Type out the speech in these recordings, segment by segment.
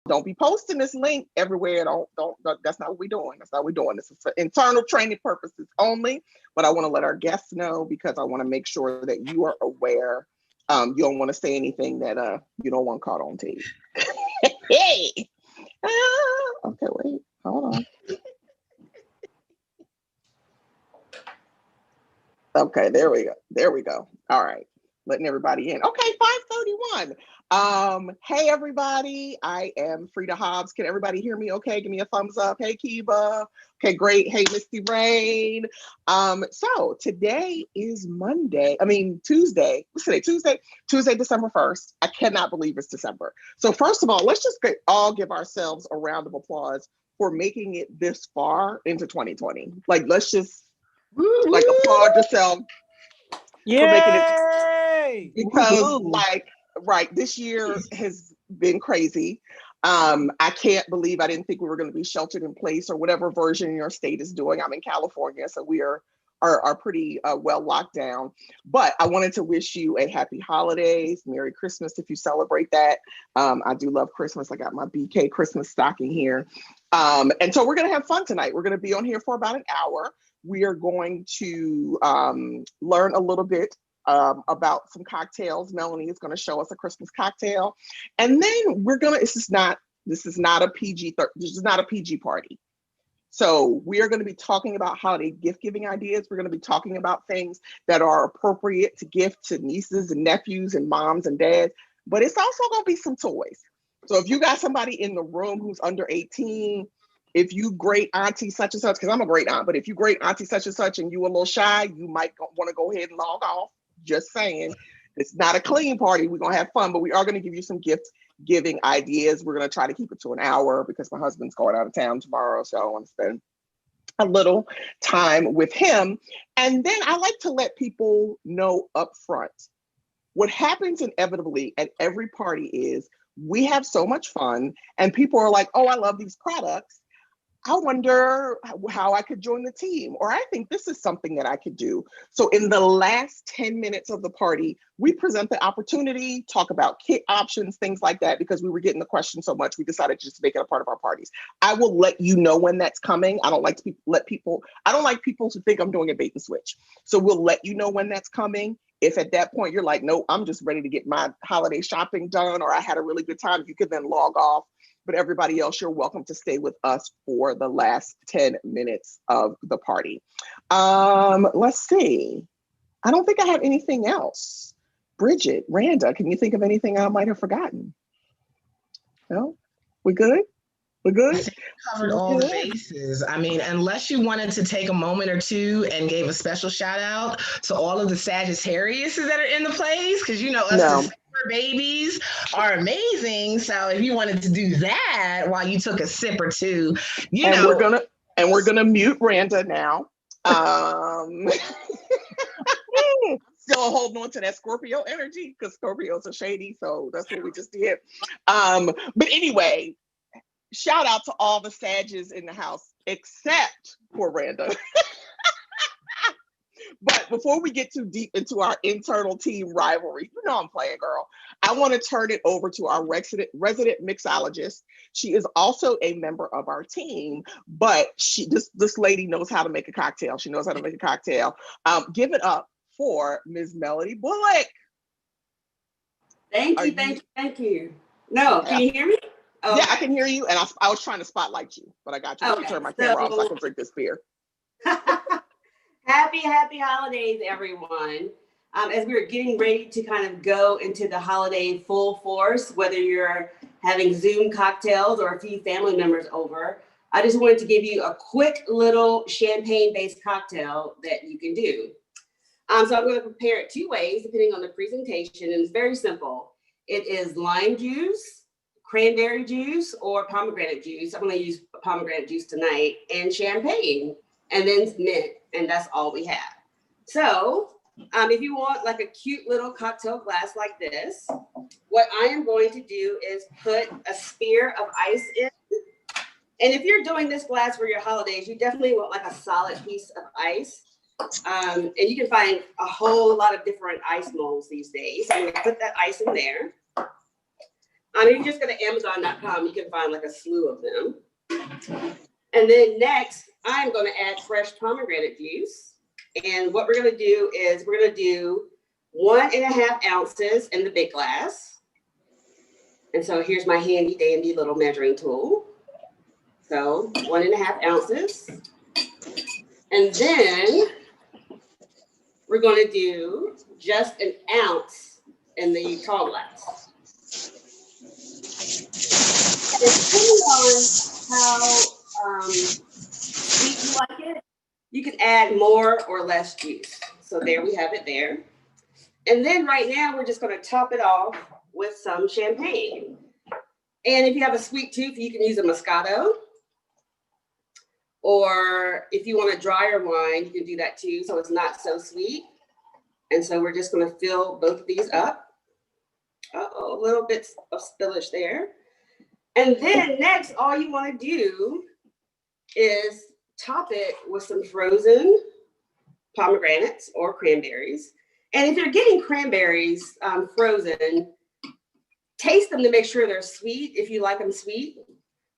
Don't be posting this link everywhere. Don't. That's not what we're doing. That's not what we're doing. This is for internal training purposes only. But I want to let our guests know because I want to make sure that you are aware. You don't want to say anything that you don't want caught on tape. Hey. Okay, wait. Hold on. Okay, there we go. There we go. All right. Letting everybody in. Okay, 5:31. Hey everybody. I am Frida Hobbs. Can everybody hear me okay? Give me a thumbs up. Hey Kiba. Okay, great. Hey Misty Rain. So today is Tuesday. What's today? Tuesday, December 1st. I cannot believe it's December. So first of all, let's just all give ourselves a round of applause for making it this far into 2020. Like let's just applaud yourself for making it, because right, this year has been crazy. I can't believe I didn't think we were going to be sheltered in place or whatever version your state is doing. I'm in California, so we are pretty well locked down. But I wanted to wish you a happy holidays, Merry Christmas if you celebrate that. I do love Christmas. I got my BK Christmas stocking here. And so we're going to have fun tonight. We're going to be on here for about an hour. We are going to learn a little bit about some cocktails. Melanie is going to show us a Christmas cocktail, and then we're gonna. This is not a PG. This is not a PG party. So we are going to be talking about holiday gift giving ideas. We're going to be talking about things that are appropriate to gift to nieces and nephews and moms and dads. But it's also going to be some toys. So if you got somebody in the room who's under 18. If you great auntie such and such, because I'm a great aunt, but if you great auntie such and such and you a little shy, you might want to go ahead and log off. Just saying. It's not a clean party. We're going to have fun, but we are going to give you some gift giving ideas. We're going to try to keep it to an hour because my husband's going out of town tomorrow. So I want to spend a little time with him. And then I like to let people know up front. What happens inevitably at every party is we have so much fun and people are like, oh, I love these products. I wonder how I could join the team, or I think this is something that I could do. So in the last 10 minutes of the party, we present the opportunity, talk about kit options, things like that, because we were getting the question so much, we decided to just make it a part of our parties. I will let you know when that's coming. I don't like people to think I'm doing a bait and switch. So we'll let you know when that's coming. If at that point you're like, no, I'm just ready to get my holiday shopping done, or I had a really good time, you can then log off. But everybody else, you're welcome to stay with us for the last 10 minutes of the party. Let's see. I don't think I have anything else. Bridget, Randa, can you think of anything I might have forgotten? No? We good? We're good? I think we covered all the bases. I mean, unless you wanted to take a moment or two and gave a special shout out to all of the Sagittariuses that are in the place, because you know us December babies are amazing. So if you wanted to do that while you took a sip or two, we're gonna mute Randa now. Still holding on to that Scorpio energy because Scorpios are shady, so that's what we just did. But anyway. Shout out to all the Sages in the house, except for Randa. But before we get too deep into our internal team rivalry, you know I'm playing, girl. I want to turn it over to our resident mixologist. She is also a member of our team, but this lady knows how to make a cocktail. She knows how to make a cocktail. Give it up for Ms. Melody Bullock. Thank you. No, can you hear me? Oh, yeah, okay. I can hear you, and I was trying to spotlight you, but I got you. Okay, turn my camera off so I can drink this beer. Happy holidays, everyone. As we're getting ready to kind of go into the holiday full force, whether you're having Zoom cocktails or a few family members over, I just wanted to give you a quick little champagne-based cocktail that you can do. So I'm going to prepare it two ways, depending on the presentation, and it's very simple. It is lime juice, cranberry juice, or pomegranate juice. I'm going to use pomegranate juice tonight, and champagne, and then mint, and that's all we have. So if you want like a cute little cocktail glass like this, what I am going to do is put a spear of ice in. And if you're doing this glass for your holidays, you definitely want like a solid piece of ice. And you can find a whole lot of different ice molds these days. So I'm going to put that ice in there. If you just go to Amazon.com, you can find like a slew of them. And then next, I'm going to add fresh pomegranate juice. And what we're going to do is we're going to do 1.5 ounces in the big glass. And so here's my handy dandy little measuring tool. So 1.5 ounces. And then we're going to do just an ounce in the tall glass. Depending on how sweet you like it, you can add more or less juice. So there we have it there. And then right now we're just going to top it off with some champagne. And if you have a sweet tooth, you can use a Moscato. Or if you want a drier wine, you can do that too, so it's not so sweet. And so we're just going to fill both of these up. Uh-oh, a little bit of spillage there. And then next, all you want to do is top it with some frozen pomegranates or cranberries. And if you're getting cranberries frozen, taste them to make sure they're sweet if you like them sweet.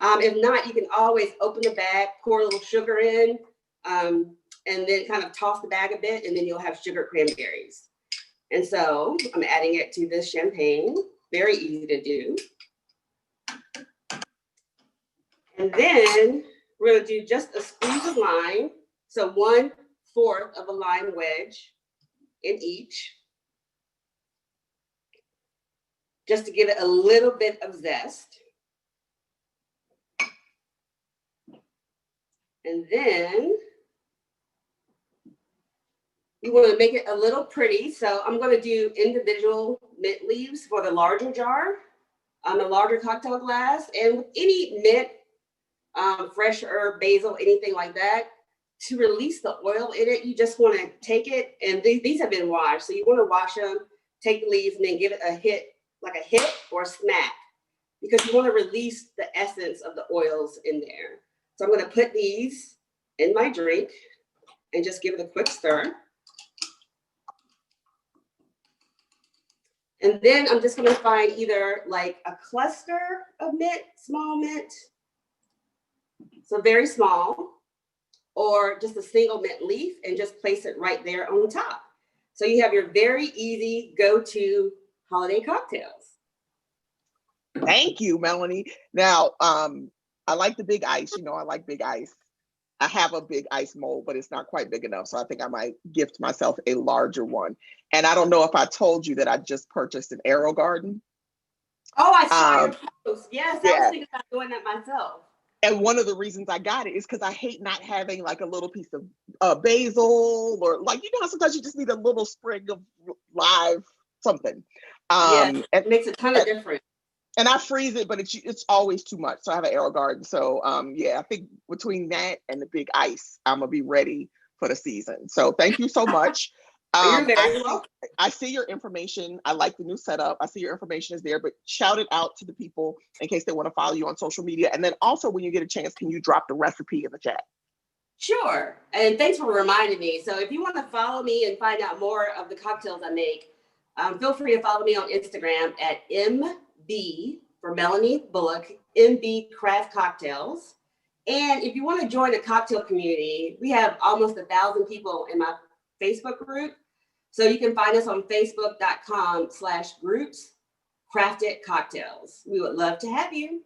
If not, you can always open the bag, pour a little sugar in, and then kind of toss the bag a bit, and then you'll have sugar cranberries. And so I'm adding it to this champagne. Very easy to do. And then we're going to do just a squeeze of lime. So 1/4 of a lime wedge in each. Just to give it a little bit of zest. And then you want to make it a little pretty. So I'm going to do individual mint leaves for the larger jar, a larger cocktail glass. And with any mint, fresh herb, basil, anything like that, to release the oil in it, you just want to take it. And these have been washed. So you want to wash them, take the leaves, and then give it a hit, like a hit or a smack, because you want to release the essence of the oils in there. So I'm going to put these in my drink and just give it a quick stir. And then I'm just going to find either like a cluster of mint, small mint, so very small, or just a single mint leaf and just place it right there on top. So you have your very easy go-to holiday cocktails. Thank you, Melanie. Now, I like the big ice. You know, I like big ice. I have a big ice mold, but it's not quite big enough. So I think I might gift myself a larger one. And I don't know if I told you that I just purchased an Arrow Garden. Oh, I saw your post. Yes, I was thinking about doing that myself. And one of the reasons I got it is because I hate not having like a little piece of basil, or like, you know how sometimes you just need a little sprig of live something. Yeah, it makes a ton of difference. And I freeze it, but it's always too much. So I have an Arrow Garden. So yeah, I think between that and the big ice, I'm gonna be ready for the season. So thank you so much. You're very welcome. I see your information. I like the new setup. I see your information is there, but shout it out to the people in case they want to follow you on social media. And then also, when you get a chance, can you drop the recipe in the chat? Sure. And thanks for reminding me. So if you want to follow me and find out more of the cocktails I make, feel free to follow me on Instagram at MB for Melanie Bullock, MB Craft Cocktails. And if you want to join a cocktail community, we have almost 1,000 people in my Facebook group. So you can find us on facebook.com/groups Crafted Cocktails. We would love to have you.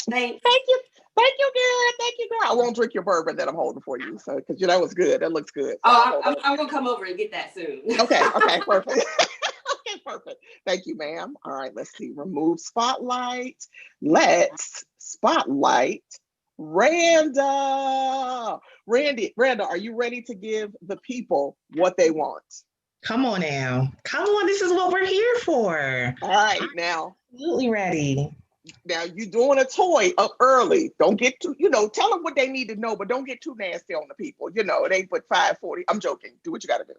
Thanks. Thank you. Thank you, girl. Thank you, girl. I won't drink your bourbon that I'm holding for you. So, because that was good. That looks good. So I'm going to come over and get that soon. Okay, perfect. Okay, perfect. Thank you, ma'am. All right, let's see. Remove spotlight. Let's spotlight Randa. Randa, are you ready to give the people what they want? Come on now. Come on. This is what we're here for. All right, now. Absolutely ready. Now, you're doing a toy up early. Don't get too, tell them what they need to know, but don't get too nasty on the people. It ain't but 5:40. I'm joking. Do what you got to do.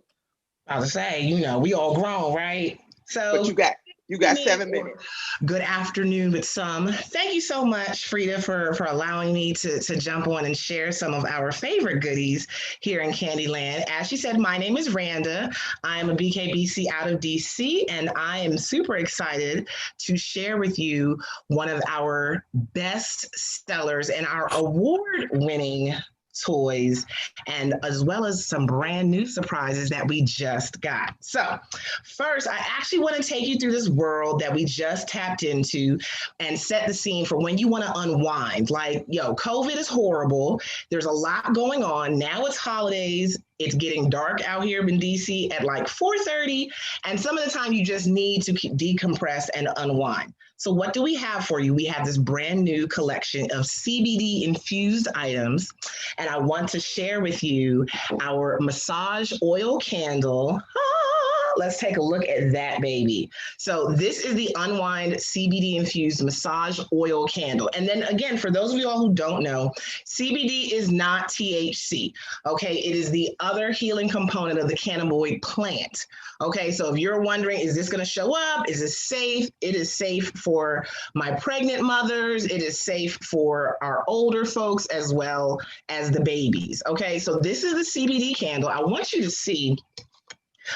I was saying, we all grown, right? So but you got You got 7 minutes. Good afternoon with some. Thank you so much, Frida, for allowing me to jump on and share some of our favorite goodies here in Candyland. As she said, my name is Randa. I am a BKBC out of DC, and I am super excited to share with you one of our best sellers and our award-winning toys, and as well as some brand new surprises that we just got. So first, I actually want to take you through this world that we just tapped into and set the scene for when you want to unwind. Like, COVID is horrible. There's a lot going on. Now it's holidays. It's getting dark out here in DC at like 4:30. And some of the time you just need to decompress and unwind. So what do we have for you? We have this brand new collection of CBD infused items. And I want to share with you our massage oil candle. Let's take a look at that baby. So this is the Unwind CBD infused massage oil candle. And then again, for those of you all who don't know, CBD is not THC, okay? It is the other healing component of the cannabinoid plant, okay? So if you're wondering, is this gonna show up? Is this safe? It is safe for my pregnant mothers. It is safe for our older folks as well as the babies, okay? So this is the CBD candle. I want you to see,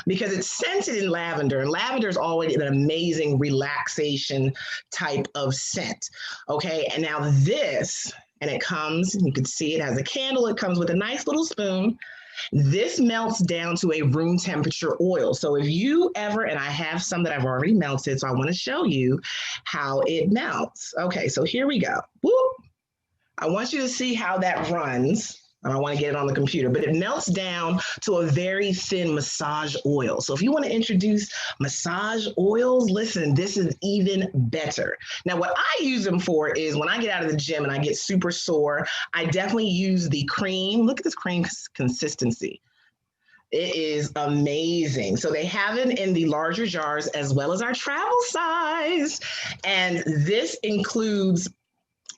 because it's scented in lavender, and lavender is already an amazing relaxation type of scent, okay? And now this, and it comes, you can see it has a candle, it comes with a nice little spoon. This melts down to a room temperature oil. So if you ever, and I have some that I've already melted, so I want to show you how it melts. Okay, so here we go. Whoop. I want you to see how that runs. I don't want to get it on the computer, but it melts down to a very thin massage oil. So if you want to introduce massage oils, listen, this is even better. Now, what I use them for is when I get out of the gym and I get super sore, I definitely use the cream. Look at this cream consistency. It is amazing. So they have it in the larger jars as well as our travel size. And this includes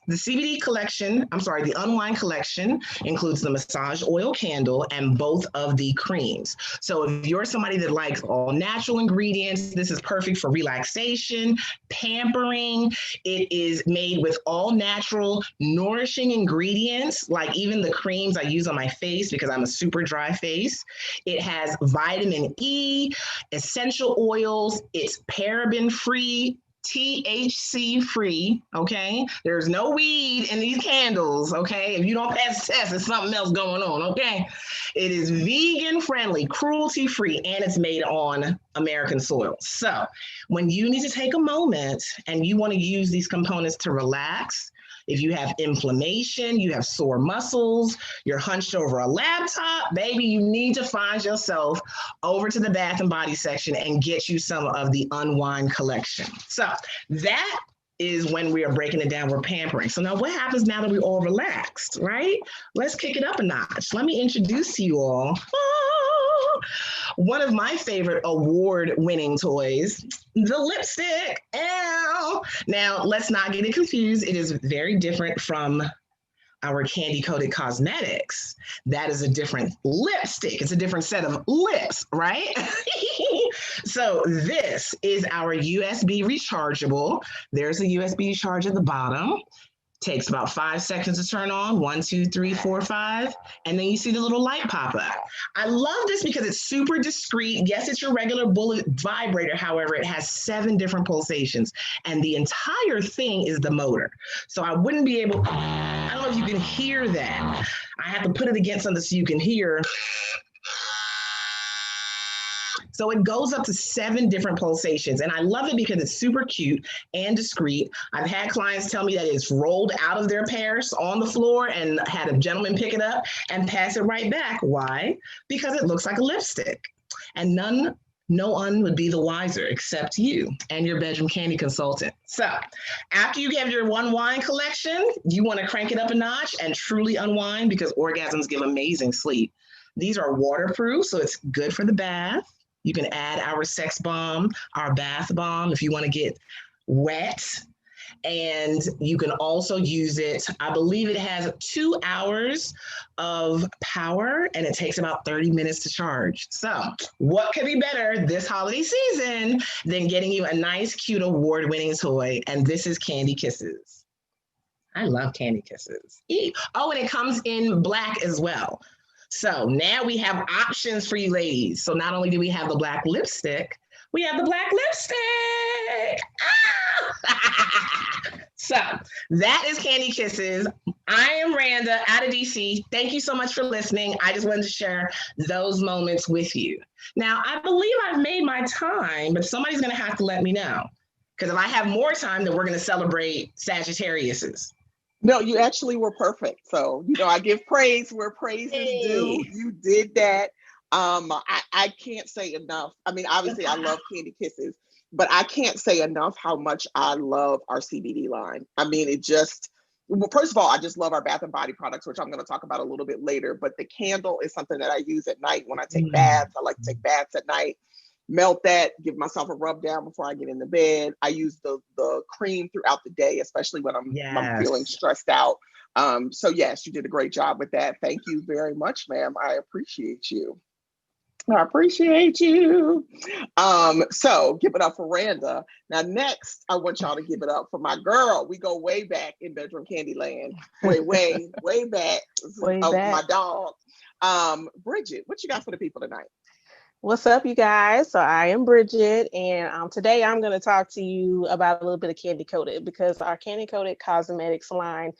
the CBD collection, the Unwind collection includes the massage oil candle and both of the creams. So if you're somebody that likes all natural ingredients, this is perfect for relaxation, pampering. It is made with all natural, nourishing ingredients, like even the creams I use on my face because I'm a super dry face. It has vitamin E, essential oils, it's paraben-free, THC-free, okay? There's no weed in these candles, okay? If you don't pass the test, there's something else going on, okay? It is vegan-friendly, cruelty-free, and it's made on American soil. So when you need to take a moment and you want to use these components to relax, if you have inflammation, you have sore muscles, you're hunched over a laptop, baby, you need to find yourself over to the Bath and Body section and get you some of the Unwind collection. So that is when we are breaking it down, we're pampering. So now what happens now that we're all relaxed, right? Let's kick it up a notch. Let me introduce to you all one of my favorite award-winning toys, the lipstick. Ow. Now, let's not get it confused. It is very different from our candy-coated cosmetics. That is a different lipstick. It's a different set of lips, right? So this is our USB rechargeable. There's a USB charge at the bottom. Takes about 5 seconds to turn on. 1, 2, 3, 4, 5. And then you see the little light pop up. I love this because it's super discreet. Yes, it's your regular bullet vibrator. However, it has 7 different pulsations. And the entire thing is the motor. So I wouldn't be able, I don't know if you can hear that. I have to put it against something so you can hear. So it goes up to 7 different pulsations. And I love it because it's super cute and discreet. I've had clients tell me that it's rolled out of their purse on the floor and had a gentleman pick it up and pass it right back. Why? Because it looks like a lipstick. And no one would be the wiser except you and your bedroom candy consultant. So after you have your Unwind collection, you want to crank it up a notch and truly unwind because orgasms give amazing sleep. These are waterproof, so it's good for the bath. You can add our sex bomb, our bath bomb if you want to get wet. And you can also use it, I believe it has 2 hours of power and it takes about 30 minutes to charge. So what could be better this holiday season than getting you a nice, cute, award-winning toy? And this is Candy Kisses. I love Candy Kisses. Oh, and it comes in black as well. So now we have options for you ladies. So not only do we have the black lipstick, we have the black lipstick. Ah! So that is Candy Kisses. I am Randa out of DC. Thank you so much for listening. I just wanted to share those moments with you. Now, I believe I've made my time, but somebody's going to have to let me know. Because if I have more time, then we're going to celebrate Sagittariuses. No, you actually were perfect. So, I give praise where praise is due. You did that. I can't say enough. I mean, obviously I love Candy Kisses, but I can't say enough how much I love our CBD line. I mean, well, first of all, I just love our Bath and Body products, which I'm going to talk about a little bit later, but the candle is something that I use at night when I take baths. I like to take baths at night, melt that, give myself a rub down before I get into bed. I use the cream throughout the day, especially when I'm feeling stressed out. So yes, you did a great job with that. Thank you very much, ma'am. I appreciate you. I appreciate you. So give it up for Randa. Now next, I want y'all to give it up for my girl. We go way back in Bedroom Candyland. Way back. My dog. Bridget, what you got for the people tonight? What's up, you guys? So I am Bridget, and today I'm going to talk to you about a little bit of Candy Coated, because our Candy Coated cosmetics line,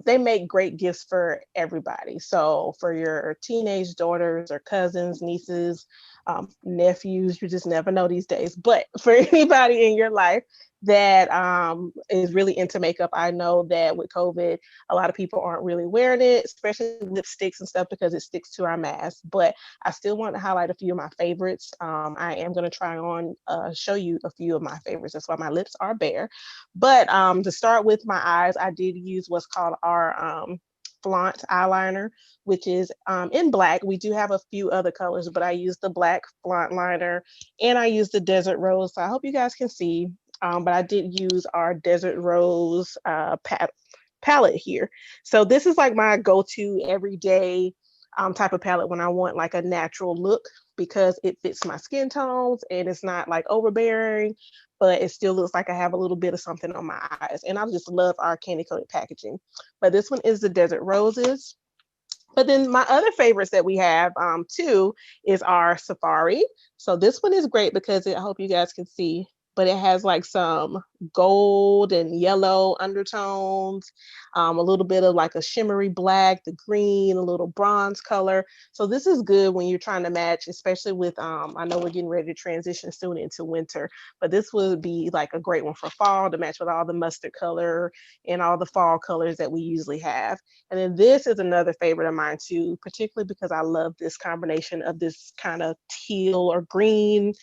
they make great gifts for everybody. So for your teenage daughters or cousins, nieces, nephews, you just never know these days. But for anybody in your life that is really into makeup, I know that with COVID, a lot of people aren't really wearing it, especially lipsticks and stuff, because it sticks to our mask. But I still want to highlight a few of my favorites. I am going to try on show you a few of my favorites. That's why my lips are bare. But to start with my eyes, I did use what's called our Flaunt eyeliner, which is in black. We do have a few other colors, but I use the black Flaunt liner, and I use the Desert Rose. So I hope you guys can see. But I did use our Desert Rose palette here. So this is like my go-to everyday type of palette when I want like a natural look, because it fits my skin tones and it's not like overbearing, but it still looks like I have a little bit of something on my eyes. And I just love our candy coated packaging. But this one is the Desert Roses. But then my other favorites that we have too is our Safari. So this one is great because I hope you guys can see, but it has like some gold and yellow undertones, a little bit of like a shimmery black, the green, a little bronze color. So this is good when you're trying to match, especially with, I know we're getting ready to transition soon into winter, but this would be like a great one for fall to match with all the mustard color and all the fall colors that we usually have. And then this is another favorite of mine too, particularly because I love this combination of this kind of teal or green,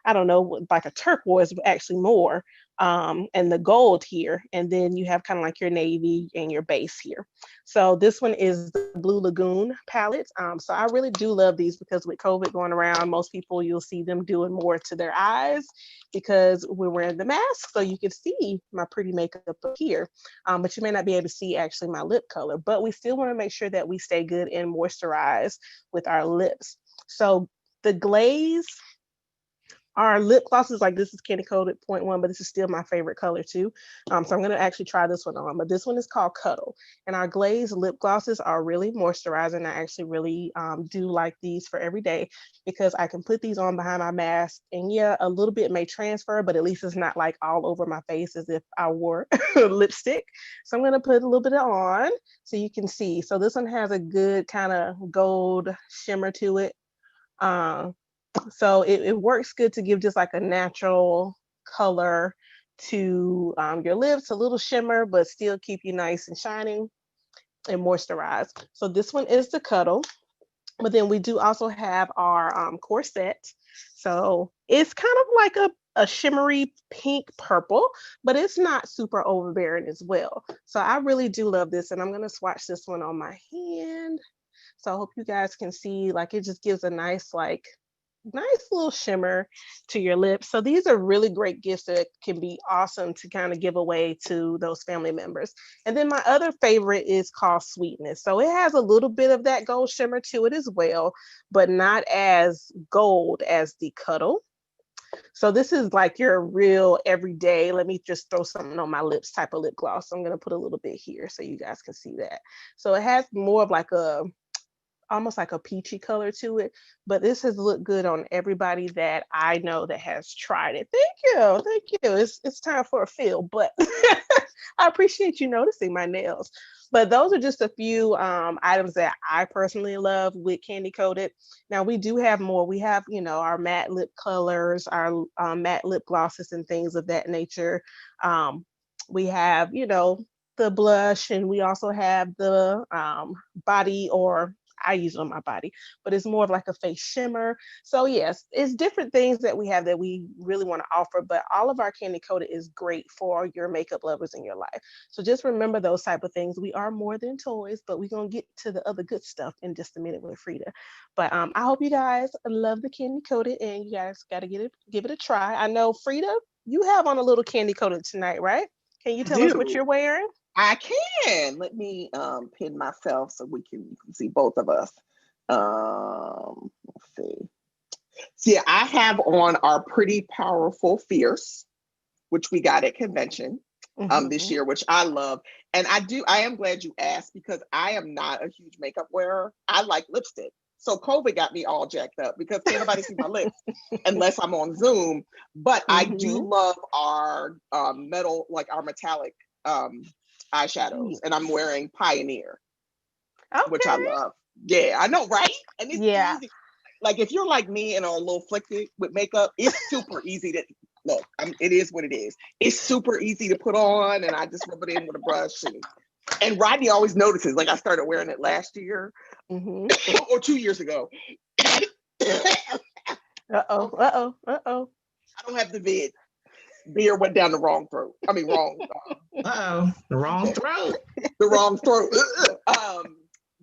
I don't know, like a turquoise, but actually more, and the gold here. And then you have kind of like your navy and your base here. So this one is the Blue Lagoon palette. So I really do love these because with COVID going around, most people, you'll see them doing more to their eyes because we're wearing the mask. So you can see my pretty makeup up here, but you may not be able to see actually my lip color, but we still want to make sure that we stay good and moisturized with our lips. So the glaze, our lip glosses, like this is candy coated 0.1, but this is still my favorite color too. So I'm going to actually try this one on, but this one is called Cuddle. And our glazed lip glosses are really moisturizing. I actually really do like these for every day because I can put these on behind my mask, and yeah, a little bit may transfer, but at least it's not like all over my face as if I wore lipstick. So I'm going to put a little bit on so you can see. So this one has a good kind of gold shimmer to it. So it works good to give just like a natural color to your lips, a little shimmer, but still keep you nice and shining and moisturized. So this one is the Cuddle. But then we do also have our corset. So it's kind of like a shimmery pink purple, but it's not super overbearing as well. So I really do love this, and I'm going to swatch this one on my hand. So I hope you guys can see, like, it just gives a nice like nice little shimmer to your lips. So these are really great gifts that can be awesome to kind of give away to those family members. And then my other favorite is called Sweetness. So it has a little bit of that gold shimmer to it as well, but not as gold as the Cuddle. So this is like your real everyday, let me just throw something on my lips type of lip gloss. I'm going to put a little bit here so you guys can see that. So it has more of like a almost like a peachy color to it, but this has looked good on everybody that I know that has tried it. Thank you. It's time for a fill, but I appreciate you noticing my nails. But those are just a few items that I personally love with Candy Coated. Now we do have more. We have, our matte lip colors, our matte lip glosses, and things of that nature. We have, the blush, and we also have the body, or I use it on my body, but it's more of like a face shimmer. So yes, it's different things that we have that we really want to offer, but all of our Candy Coated is great for your makeup lovers in your life. So just remember those type of things. We are more than toys, but we're going to get to the other good stuff in just a minute with Frida. But I hope you guys love the Candy Coated, and you guys got to give it a try. I know, Frida, you have on a little Candy Coated tonight, right? Can you tell us what you're wearing? I can. Let me pin myself so you can see both of us. Let's see. So yeah, I have on our Pretty Powerful Fierce, which we got at convention this year, which I love. And I am glad you asked, because I am not a huge makeup wearer. I like lipstick. So COVID got me all jacked up because can't nobody see my lips unless I'm on Zoom. But I do love our metal, like our metallic eyeshadows, and I'm wearing Pioneer, which I love. Yeah, I know, right? And it's easy. Like if you're like me and are a little flicky with makeup, it's super easy to look. It is what it is. It's super easy to put on, and I just rub it in with a brush. And Rodney always notices. Like I started wearing it last year or 2 years ago. Uh-oh. I don't have the vid. Beer went down the wrong throat. I mean, wrong. The wrong throat. The wrong throat.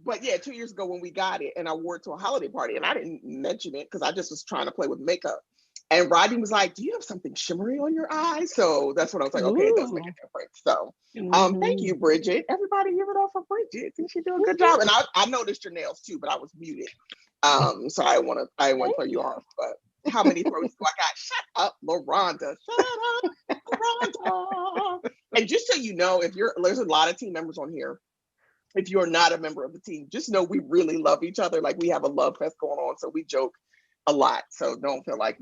But yeah, 2 years ago when we got it, and I wore it to a holiday party, and I didn't mention it because I just was trying to play with makeup. And Rodney was like, "Do you have something shimmery on your eyes?" So that's when I was like, "Okay, it does make a difference." So, thank you, Bridget. Everybody, give it up for Bridget. I think she did a good job. And I noticed your nails too, but I was muted, so I want to throw you off. But how many throws do I got? Shut up, LaRonda. Shut up, LaRonda. And just so you know, there's a lot of team members on here. If you're not a member of the team, just know we really love each other. Like we have a love fest going on, so we joke a lot. So don't feel like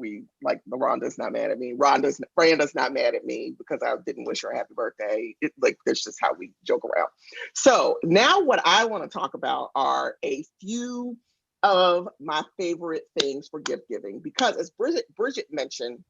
LaRonda's not mad at me. Branda's not mad at me because I didn't wish her a happy birthday. That's just how we joke around. So now what I want to talk about are a few of my favorite things for gift giving, because as Bridget mentioned,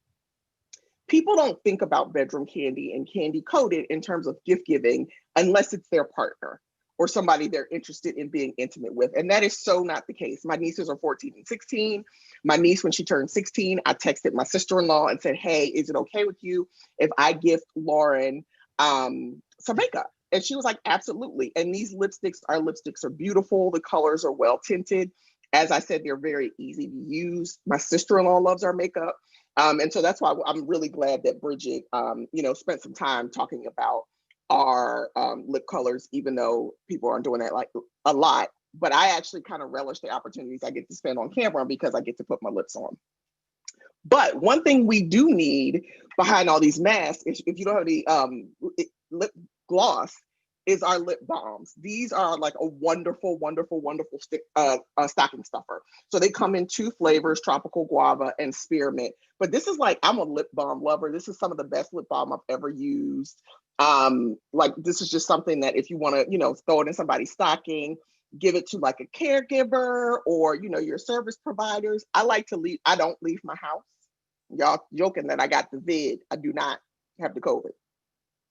people don't think about bedroom candy and Candy Coated in terms of gift giving unless it's their partner or somebody they're interested in being intimate with. And that is so not the case. My nieces are 14 and 16. My niece, when she turned 16, I texted my sister-in-law and said, "Hey, is it okay with you if I gift Lauren some makeup?" And she was like, "Absolutely." And these lipsticks are beautiful. The colors are well tinted. As I said, they're very easy to use. My sister-in-law loves our makeup. And so that's why I'm really glad that Bridget, spent some time talking about our lip colors, even though people aren't doing that like a lot. But I actually kind of relish the opportunities I get to spend on camera because I get to put my lips on. But one thing we do need behind all these masks, if you don't have any lip gloss, is our lip balms. These are like a wonderful, wonderful, wonderful stocking stuffer. So they come in 2 flavors, tropical guava and spearmint. But this is like, I'm a lip balm lover. This is some of the best lip balm I've ever used. This is just something that if you want to, throw it in somebody's stocking, give it to like a caregiver or, your service providers. I don't leave my house. Y'all joking that I got the vid. I do not have the COVID.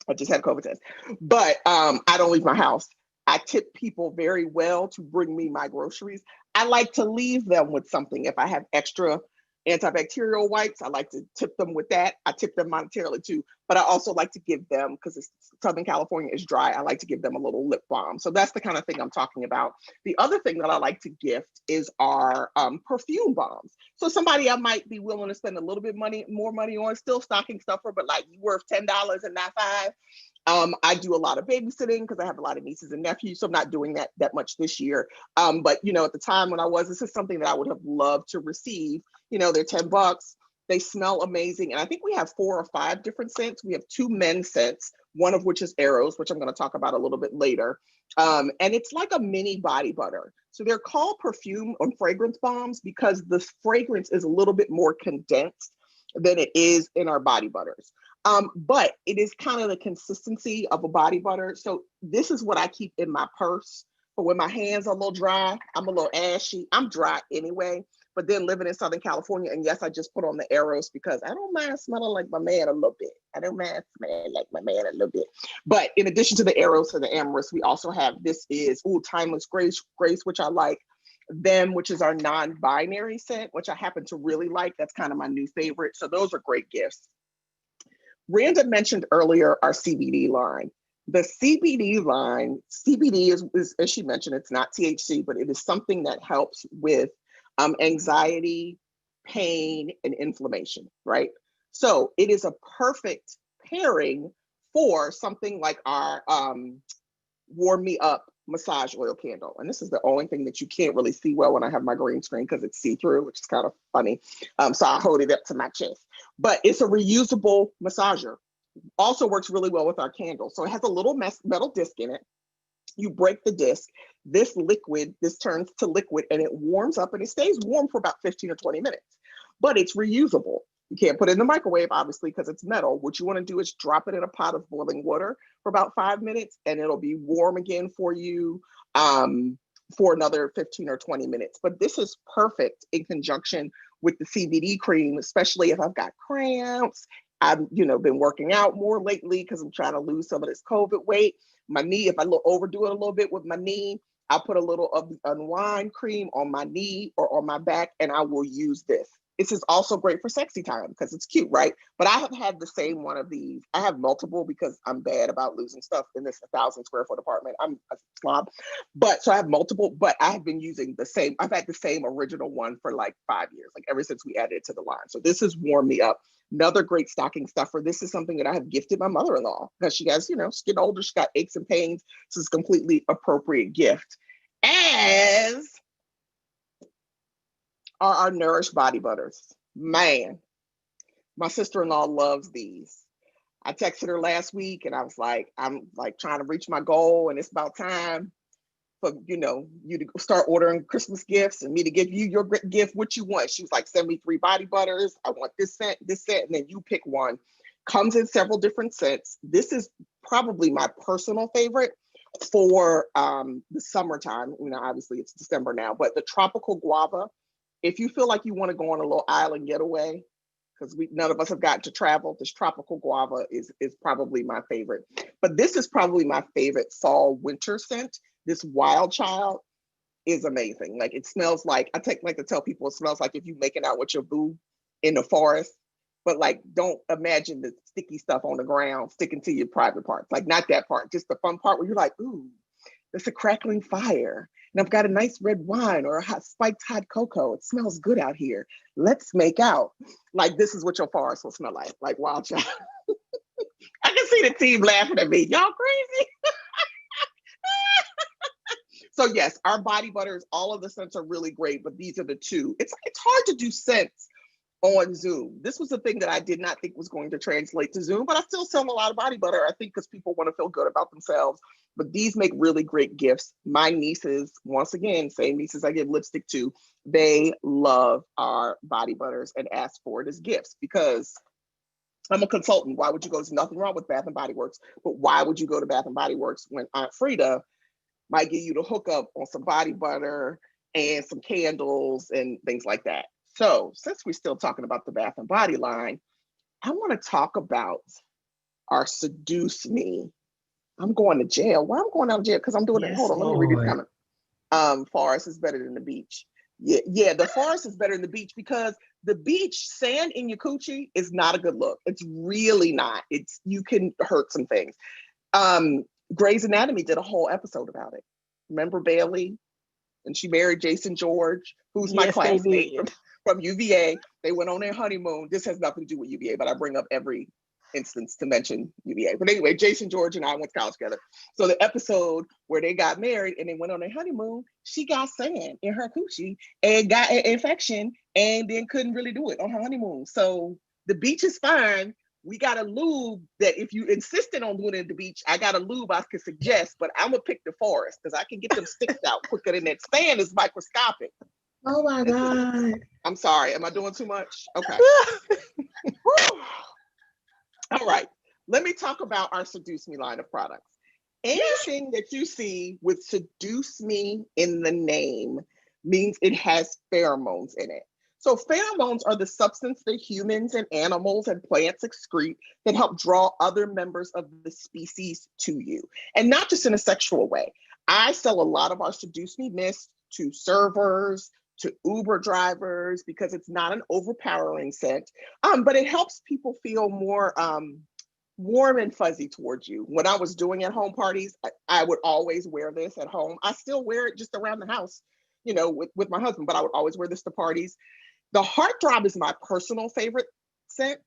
I just had a COVID test, but I don't leave my house. I tip people very well to bring me my groceries. I like to leave them with something if I have extra Antibacterial wipes, I like to tip them with that. I tip them monetarily too, but I also like to give them, because Southern California is dry, I like to give them a little lip balm. So that's the kind of thing I'm talking about. The other thing that I like to gift is our perfume bombs. So somebody I might be willing to spend a little bit more money on, still stocking stuffer, but like worth $10 and not $5. I do a lot of babysitting because I have a lot of nieces and nephews, so I'm not doing that much this year. But at the time when I was, this is something that I would have loved to receive. They're $10. They smell amazing, and I think we have 4 or 5 different scents. We have 2 men's scents, one of which is Arrows, which I'm going to talk about a little bit later. And it's like a mini body butter. So they're called perfume or fragrance bombs because the fragrance is a little bit more condensed than it is in our body butters. But it is kind of the consistency of a body butter. So this is what I keep in my purse. But when my hands are a little dry, I'm a little ashy. I'm dry anyway. But then living in Southern California, and yes, I just put on the Arrows because I don't mind smelling like my man a little bit. But in addition to the Arrows and the Amorous, we also have, this is Timeless Grace, which I like. Them, which is our non-binary scent, which I happen to really like. That's kind of my new favorite. So those are great gifts. Randa mentioned earlier our CBD line. The CBD line, CBD is, as she mentioned, it's not THC, but it is something that helps with anxiety, pain, and inflammation, right? So it is a perfect pairing for something like our Warm Me Up massage oil candle. And this is the only thing that you can't really see well when I have my green screen because it's see-through, which is kind of funny. So I hold it up to my chest. But it's a reusable massager. Also works really well with our candle. So it has a little metal disc in it. You break the disc. This turns to liquid and it warms up and it stays warm for about 15 or 20 minutes. But it's reusable. You can't put it in the microwave, obviously, because it's metal. What you want to do is drop it in a pot of boiling water for about 5 minutes, and it'll be warm again for you for another 15 or 20 minutes. But this is perfect in conjunction with the CBD cream, especially if I've got cramps. I've been working out more lately because I'm trying to lose some of this COVID weight. My knee, if I overdo it a little bit with my knee, I'll put a little of the Unwind cream on my knee or on my back, and I will use this. This is also great for sexy time because it's cute, right? But I have had the same one of these. I have multiple because I'm bad about losing stuff in this 1,000 square foot apartment. I'm a slob. So I have multiple, but I have been using the same. I've had the same original one for like 5 years, like ever since we added it to the line. So this has warmed me up. Another great stocking stuffer. This is something that I have gifted my mother-in-law because she has, she's getting older. She's got aches and pains. So it's a completely appropriate gift. As are our Nourished body butters. Man, my sister-in-law loves these. I texted her last week and I was like, I'm like trying to reach my goal and it's about time for, you to start ordering Christmas gifts and me to give you your gift, what you want. She was like, send me 3 body butters. I want this scent, and then you pick one. Comes in several different scents. This is probably my personal favorite for the summertime. Obviously it's December now, but the tropical guava. If you feel like you want to go on a little island getaway, because none of us have gotten to travel, this tropical guava is probably my favorite. But this is probably my favorite fall winter scent. This Wild Child is amazing. Like it smells like, like to tell people it smells like if you're making out with your boo in the forest, but like don't imagine the sticky stuff on the ground sticking to your private parts. Like not that part, just the fun part where you're like, ooh, there's a crackling fire. And I've got a nice red wine or a spiked hot cocoa. It smells good out here. Let's make out. Like this is what your forest will smell like Wild Child. I can see the team laughing at me. Y'all crazy? So yes, our body butters, all of the scents are really great, but these are the 2. It's hard to do scents on Zoom. This was the thing that I did not think was going to translate to Zoom, but I still sell a lot of body butter, I think, because people want to feel good about themselves. But these make really great gifts. My nieces, once again, same nieces I give lipstick to, they love our body butters and ask for it as gifts because I'm a consultant. Why would you go? There's nothing wrong with Bath and Body Works, but why would you go to Bath and Body Works when Aunt Frida might get you to hook up on some body butter and some candles and things like that? So since we're still talking about the Bath and Body line, I want to talk about our Seduce Me. I'm going to jail. Why am I going out of jail? Because I'm doing it. Hold on, let me read it coming. Forest is better than the beach. Yeah, the forest is better than the beach because the beach, sand in your coochie is not a good look. It's really not. You can hurt some things. Grey's Anatomy did a whole episode about it. Remember Bailey? And she married Jason George, who's my classmate from UVA. They went on their honeymoon. This has nothing to do with UVA, but I bring up every instance to mention UVA. But anyway, Jason George and I went to college together. So the episode where they got married and they went on their honeymoon, she got sand in her coochie and got an infection and then couldn't really do it on her honeymoon. So the beach is fine. We got a lube that if you insisted on doing it at the beach, I got a lube I could suggest, but I'm gonna pick the forest because I can get them sticks out quicker than that. Sand is microscopic. Oh my God. I'm sorry, am I doing too much? Okay. All right, let me talk about our Seduce Me line of products. Anything that you see with Seduce Me in the name means it has pheromones in it. So pheromones are the substance that humans and animals and plants excrete that help draw other members of the species to you. And not just in a sexual way. I sell a lot of our Seduce Me mist to servers, to Uber drivers, because it's not an overpowering scent, but it helps people feel more warm and fuzzy towards you. When I was doing at home parties, I would always wear this at home. I still wear it just around the house, with my husband, but I would always wear this to parties. The Heartthrob is my personal favorite scent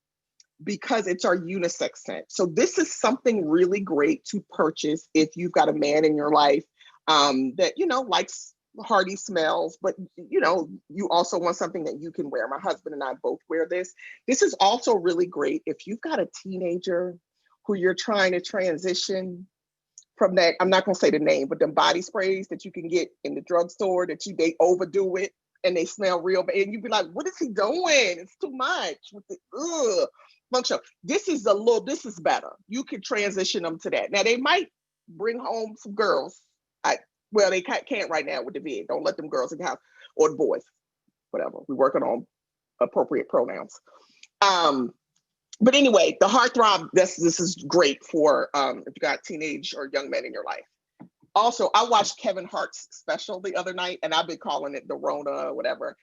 because it's our unisex scent. So this is something really great to purchase if you've got a man in your life that, likes hearty smells, but you also want something that you can wear. My husband and I both wear this. This is also really great if you've got a teenager who you're trying to transition from that, I'm not gonna say the name, but them body sprays that you can get in the drugstore that they overdo it and they smell real bad. And you'd be like, what is he doing? It's too much with the function. This is better. You can transition them to that. Now they might bring home some girls. Well, they can't right now with the vid. Don't let them girls in the house or the boys, whatever. We're working on appropriate pronouns. But anyway, the Heartthrob, this is great for if you got teenage or young men in your life. Also, I watched Kevin Hart's special the other night, and I've been calling it the Rona or whatever.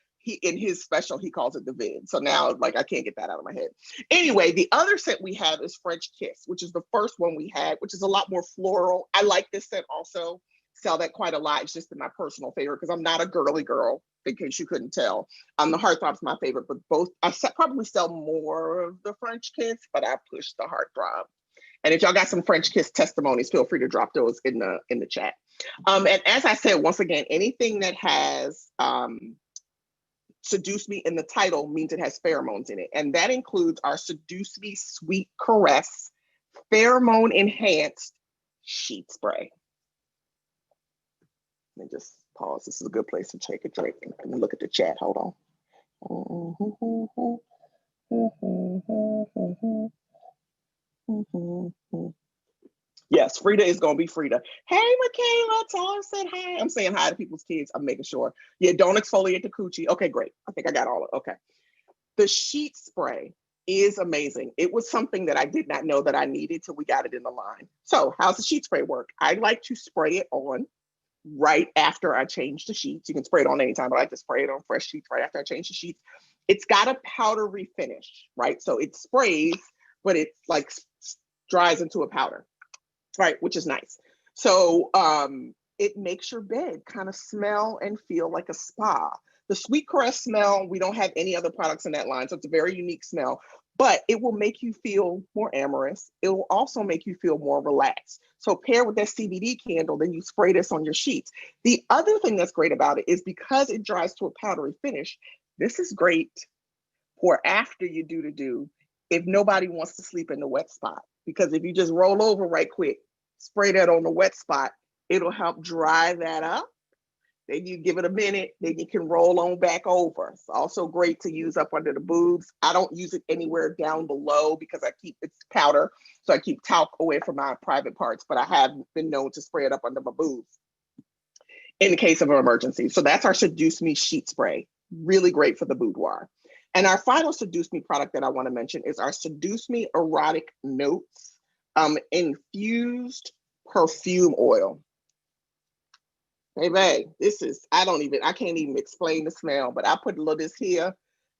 In his special, he calls it the vid. So now, I can't get that out of my head. Anyway, the other scent we have is French Kiss, which is the first one we had, which is a lot more floral. I like this scent also. Sell that quite a lot. It's just my personal favorite because I'm not a girly girl, in case you couldn't tell. The Heartthrob's my favorite, but both, probably sell more of the French Kiss, but I push the Heartthrob. And if y'all got some French Kiss testimonies, feel free to drop those in the chat. And as I said, once again, anything that has Seduce Me in the title means it has pheromones in it. And that includes our Seduce Me Sweet Caress pheromone enhanced sheet spray. Let me just pause. This is a good place to take a drink and look at the chat. Hold on. Yes, Frida is going to be Frida. Hey, Michaela, tell her I said hi. I'm saying hi to people's kids. I'm making sure. Yeah, don't exfoliate the coochie. Okay, great. I think I got all of it. Okay. The sheet spray is amazing. It was something that I did not know that I needed till we got it in the line. So how's the sheet spray work? I like to spray it on right after I change the sheets. You can spray it on anytime, but I just spray it on fresh sheets right after I change the sheets. It's got a powdery finish, right? So it sprays, but it dries into a powder, right? Which is nice. So it makes your bed kind of smell and feel like a spa. The Sweet Caress smell, we don't have any other products in that line, so it's a very unique smell. But it will make you feel more amorous. It will also make you feel more relaxed. So pair with that CBD candle, then you spray this on your sheets. The other thing that's great about it is because it dries to a powdery finish, this is great for after you do if nobody wants to sleep in the wet spot. Because if you just roll over right quick, spray that on the wet spot, it'll help dry that up. Then you give it a minute, then you can roll on back over. It's also great to use up under the boobs. I don't use it anywhere down below because it's powder, so I keep talc away from my private parts, but I have been known to spray it up under my boobs in the case of an emergency. So that's our Seduce Me sheet spray. Really great for the boudoir. And our final Seduce Me product that I want to mention is our Seduce Me Erotic Notes infused perfume oil. Baby, I can't even explain the smell, but I put a little this here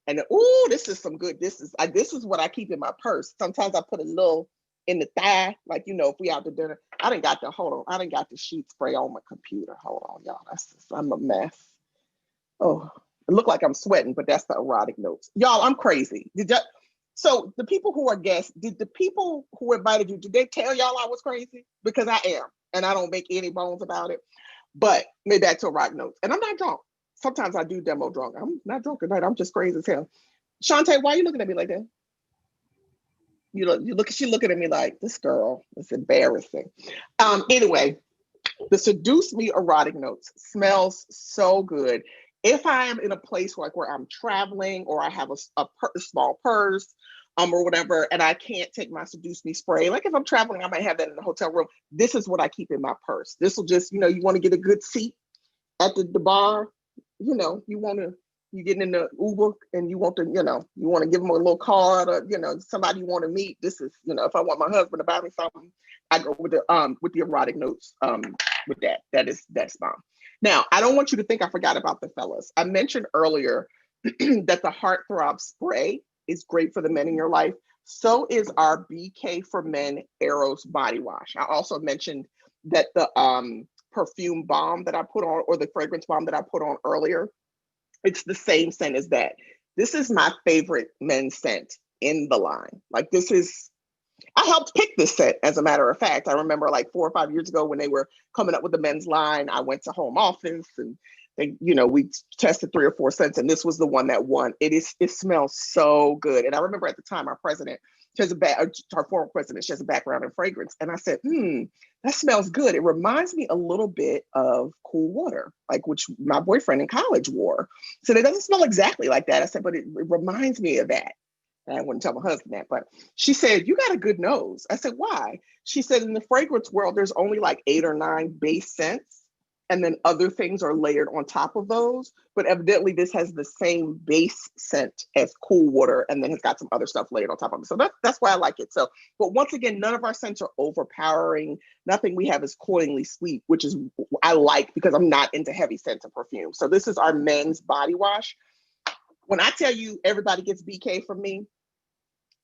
and ooh, this is some good. This is what I keep in my purse. Sometimes I put a little in the thigh, like, if we out to dinner. Hold on. I done got the sheet spray on my computer. Hold on, y'all. I'm a mess. Oh, it looked like I'm sweating, but that's the erotic notes. Y'all, I'm crazy. So the people who are guests, did the people who invited you, did they tell y'all I was crazy? Because I am, and I don't make any bones about it. But maybe back to erotic notes. And I'm not drunk. Sometimes I do demo drunk. I'm not drunk tonight. I'm just crazy as hell. Shantae, why are you looking at me like that? She looking at me like, this girl, it's embarrassing. Anyway, the Seduce Me erotic notes smells so good. If I am in a place where I'm traveling or I have a small purse, or whatever, and I can't take my Seduce Me spray, like if I'm traveling, I might have that in the hotel room. This is what I keep in my purse. This will just, you want to get a good seat at the bar. You get in the Uber and you want to give them a little card or, somebody you want to meet. This is, if I want my husband to buy me something, I go with the erotic notes with that. That's fine. Now, I don't want you to think I forgot about the fellas. I mentioned earlier that the Heartthrob spray is great for the men in your life. So is our BK for Men Eros body wash. I also mentioned that the perfume balm that I put on, or the fragrance balm that I put on earlier, it's the same scent as that. This is my favorite men's scent in the line. Like I helped pick this scent, as a matter of fact. I remember like 4 or 5 years ago when they were coming up with the men's line, I went to home office and we tested 3 or 4 scents, and this was the one that won. It smells so good. And I remember at the time, our former president, she has a background in fragrance. And I said, that smells good. It reminds me a little bit of Cool Water, like which my boyfriend in college wore. So it doesn't smell exactly like that. I said, but it reminds me of that. And I wouldn't tell my husband that, but she said, you got a good nose. I said, why? She said, in the fragrance world, there's only like 8 or 9 base scents. And then other things are layered on top of those. But evidently this has the same base scent as Cool Water, and then it's got some other stuff layered on top of it. So that's why I like it. So, but once again, none of our scents are overpowering. Nothing we have is cloyingly sweet, which is I like because I'm not into heavy scents of perfume. So this is our men's body wash. When I tell you everybody gets BK from me,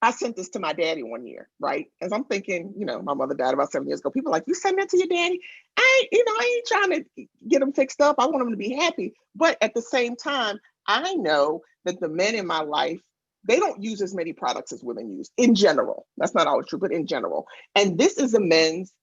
I sent this to my daddy one year, right? As I'm thinking, my mother died about 7 years ago. People are like, you send that to your daddy? I ain't trying to get him fixed up. I want him to be happy. But at the same time, I know that the men in my life, they don't use as many products as women use in general. That's not always true, but in general. And this is a men's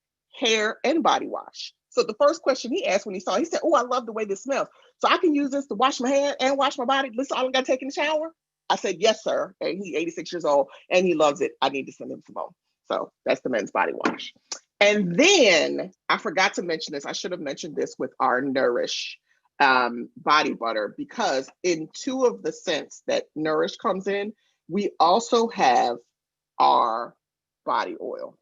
hair and body wash. So the first question he asked when he saw it, he said, oh, I love the way this smells. So I can use this to wash my hair and wash my body. Listen, all I got to take in the shower. I said, yes, sir. And he's 86 years old and he loves it. I need to send him some more. So that's the men's body wash. And then I forgot to mention this. I should have mentioned this with our Nourish body butter, because in 2 of the scents that Nourish comes in, we also have our body oil.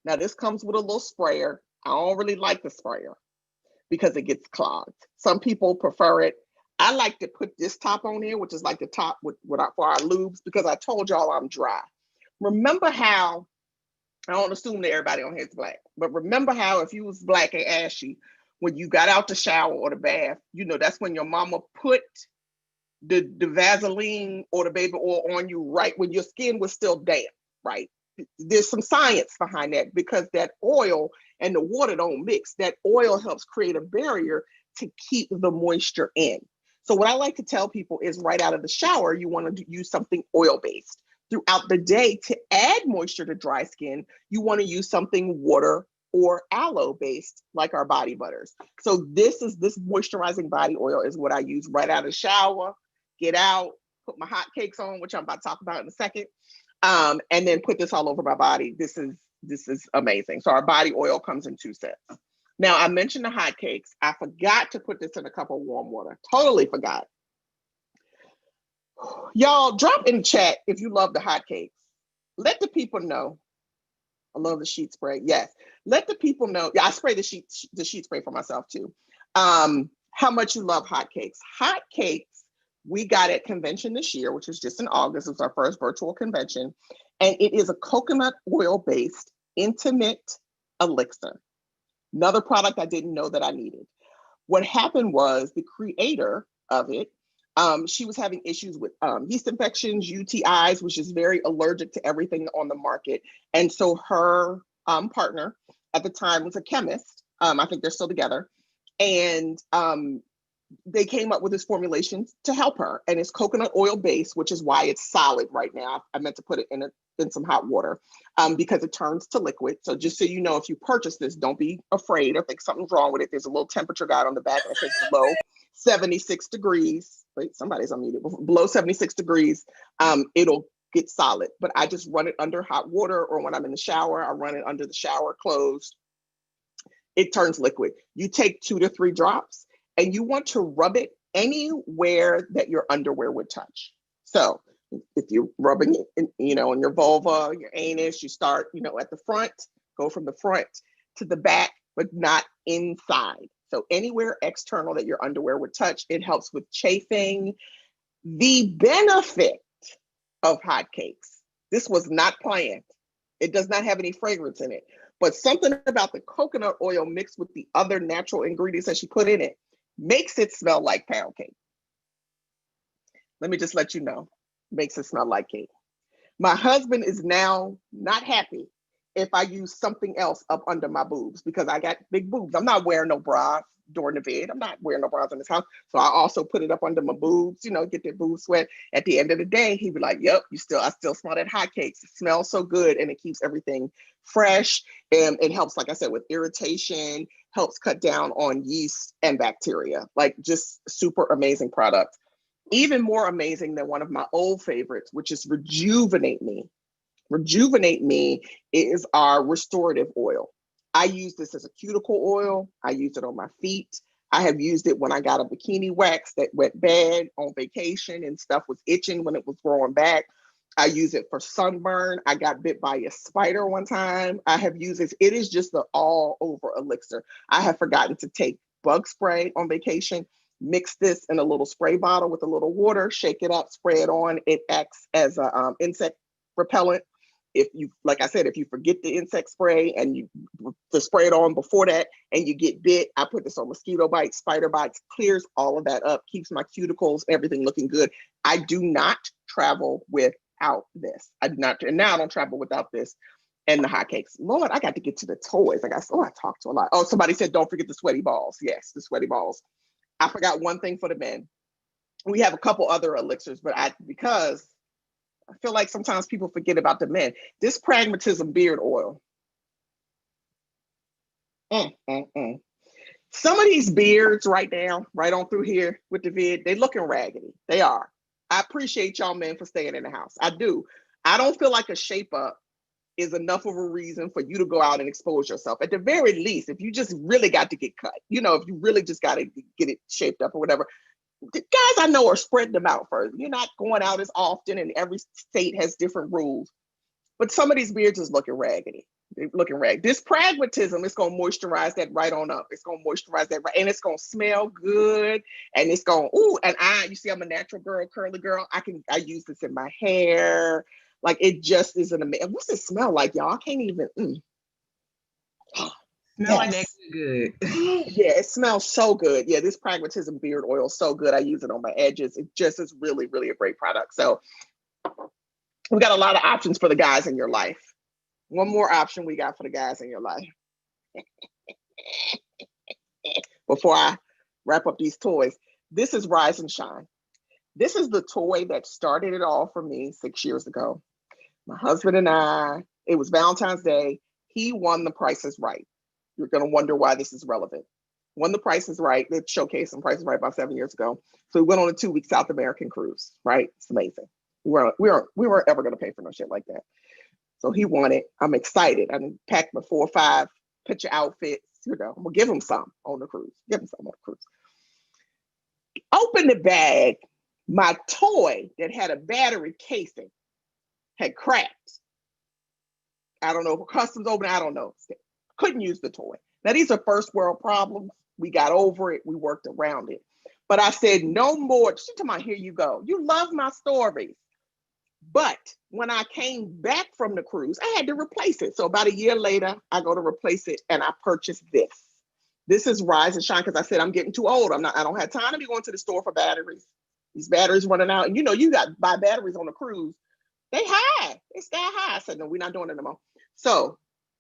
Now this comes with a little sprayer. I don't really like the sprayer because it gets clogged. Some people prefer it. I like to put this top on here, which is like the top for our lubes, because I told y'all I'm dry. Remember how, I don't assume that everybody on here is black, but remember how if you was black and ashy, when you got out the shower or the bath, that's when your mama put the Vaseline or the baby oil on you right when your skin was still damp, right? There's some science behind that, because that oil and the water don't mix. That oil helps create a barrier to keep the moisture in. So what I like to tell people is right out of the shower, you want to use something oil-based. Throughout the day, to add moisture to dry skin, you want to use something water or aloe-based, like our body butters. So this moisturizing body oil is what I use right out of the shower, get out, put my hot cakes on, which I'm about to talk about in a second, and then put this all over my body. This is amazing. So our body oil comes in 2 sets. Now, I mentioned the hot cakes. I forgot to put this in a cup of warm water. Totally forgot. Y'all, drop in the chat if you love the hot cakes. Let the people know. I love the sheet spray. Yes. Let the people know. Yeah, I spray the sheet spray for myself too. How much you love hot cakes. Hot cakes, we got at convention this year, which was just in August. It was our first virtual convention. And it is a coconut oil-based intimate elixir. Another product I didn't know that I needed. What happened was the creator of it, she was having issues with yeast infections, UTIs, which is very allergic to everything on the market. And so her partner at the time was a chemist. I think they're still together. And they came up with this formulation to help her. And it's coconut oil based, which is why it's solid right now. I meant to put it in some hot water because it turns to liquid. So just so you know, if you purchase this, don't be afraid or think something's wrong with it. There's a little temperature guide on the back that says below 76 degrees. Wait, somebody's unmuted. Below 76 degrees, it'll get solid. But I just run it under hot water, or when I'm in the shower, I run it under the shower closed. It turns liquid. You take 2 to 3 drops and you want to rub it anywhere that your underwear would touch. So if you're rubbing it in, in your vulva, your anus, you start, at the front, go from the front to the back, but not inside. So anywhere external that your underwear would touch, it helps with chafing. The benefit of hotcakes, this was not planned. It does not have any fragrance in it, but something about the coconut oil mixed with the other natural ingredients that she put in it makes it smell like pound cake. Let me just let you know, makes it smell like cake. My husband is now not happy if I use something else up under my boobs because I got big boobs. I'm not wearing no bras during the vid. I'm not wearing no bras in this house. So I also put it up under my boobs, get that boob sweat. At the end of the day, he'd be like, yep, I still smell that hotcakes. It smells so good and it keeps everything fresh. And it helps, like I said, with irritation, helps cut down on yeast and bacteria. Like just super amazing product. Even more amazing than one of my old favorites, which is Rejuvenate Me. Rejuvenate Me is our restorative oil. I use this as a cuticle oil. I use it on my feet. I have used it when I got a bikini wax that went bad on vacation and stuff was itching when it was growing back. I use it for sunburn. I got bit by a spider one time. I have used this. It is just the all over elixir. I have forgotten to take bug spray on vacation. Mix this in a little spray bottle with a little water, shake it up, spray it on. It acts as a insect repellent. If you, like I said, if you forget the insect spray and you spray it on before that and you get bit, I put this on mosquito bites, spider bites, clears all of that up, keeps my cuticles, everything looking good. I do not travel without this. I do not, and now I don't travel without this and the hotcakes. Lord, I got to get to the toys. I talked to a lot. Oh, somebody said, don't forget the sweaty balls. Yes, the sweaty balls. I forgot one thing for the men. We have a couple other elixirs, but because I feel like sometimes people forget about the men. This Pragmatism beard oil. Some of these beards right now, right on through here with the vid, they looking raggedy. They are. I appreciate y'all men for staying in the house. I do. I don't feel like a shape up is enough of a reason for you to go out and expose yourself. At the very least, if you just really got to get cut, if you really just got to get it shaped up or whatever, the guys I know are spreading them out first. You're not going out as often and every state has different rules. But some of these beards is looking raggedy. They're looking raggedy. This Pragmatism is going to moisturize that right on up. It's going to moisturize that right, and it's going to smell good. And it's going, you see, I'm a natural girl, curly girl. I use this in my hair. Like it just is an amazing. What's it smell like, y'all? I can't even. Smell like that good. Yeah, it smells so good. Yeah, this Pragmatism beard oil is so good. I use it on my edges. It just is really, really a great product. So we got a lot of options for the guys in your life. One more option we got for the guys in your life. Before I wrap up these toys, this is Rise and Shine. This is the toy that started it all for me 6 years ago. My husband and I, it was Valentine's Day. He won The Price is Right. You're going to wonder why this is relevant. Won The Price is Right. They showcased Price is Right about 7 years ago. So we went on a 2-week South American cruise, right? It's amazing. We weren't ever going to pay for no shit like that. So he won it. I'm excited. I packed my 4 or 5 picture outfits. I'm going to give him some on the cruise. Give him some on the cruise. Open the bag. My toy that had a battery casing had cracked. I don't know if customs open. I don't know. Couldn't use the toy. Now, these are first world problems. We got over it. We worked around it. But I said, no more. She told me, here you go. You love my stories. But when I came back from the cruise, I had to replace it. So about a year later, I go to replace it and I purchased this. This is Rise and Shine because I said I'm getting too old. I don't have time to be going to the store for batteries. These batteries running out. And you got to buy batteries on a cruise. They high. It's that high. I said, no, we're not doing it anymore. So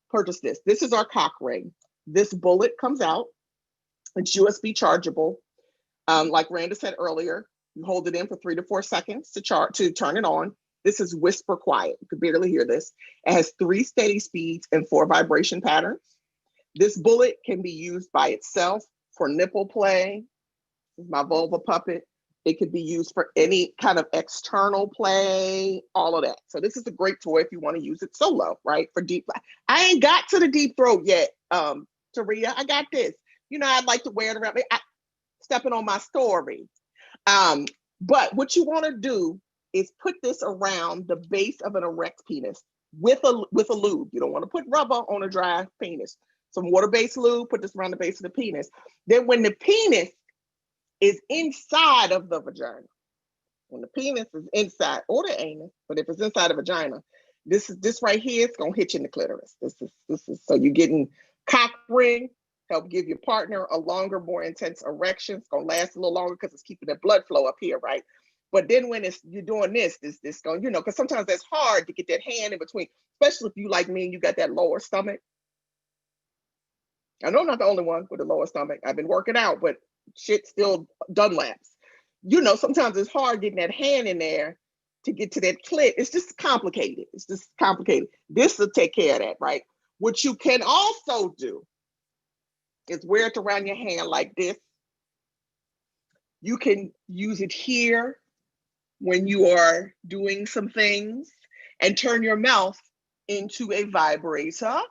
purchase this. This is our cock ring. This bullet comes out. It's USB chargeable. Like Randa said earlier, you hold it in for 3 to 4 seconds to turn it on. This is whisper quiet. You can barely hear this. It has 3 steady speeds and 4 vibration patterns. This bullet can be used by itself for nipple play. This is my vulva puppet. It could be used for any kind of external play, all of that. So this is a great toy if you want to use it solo, right? For deep. I ain't got to the deep throat yet, Taria. I got this. I'd like to wear it around. Stepping on my story. But what you want to do is put this around the base of an erect penis with a lube. You don't want to put rubber on a dry penis. Some water-based lube, put this around the base of the penis. Then when the penis is inside of the vagina, when the penis is inside, or the anus, but if it's inside the vagina, this right here, it's gonna hit you in the clitoris. This is so you're getting cock ring, help give your partner a longer, more intense erection. It's gonna last a little longer because it's keeping the blood flow up here, right? But then when you're doing this going, because sometimes that's hard to get that hand in between, especially if you like me and you got that lower stomach. I know I'm not the only one with a lower stomach. I've been working out, but shit still Dunlaps. Sometimes it's hard getting that hand in there to get to that clit. It's just complicated. This will take care of that, right? What you can also do is wear it around your hand like this. You can use it here when you are doing some things and turn your mouth into a vibrator.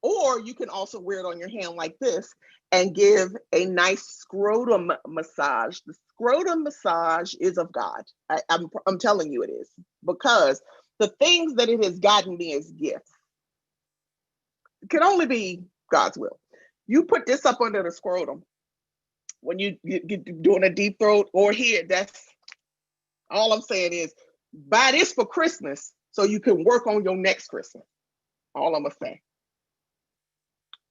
Or you can also wear it on your hand like this and give a nice scrotum massage. The scrotum massage is of God. I'm telling you it is, because the things that it has gotten me as gifts can only be God's will. You put this up under the scrotum when you get doing a deep throat or here. That's all I'm saying is buy this for Christmas so you can work on your next Christmas. All I'm gonna say.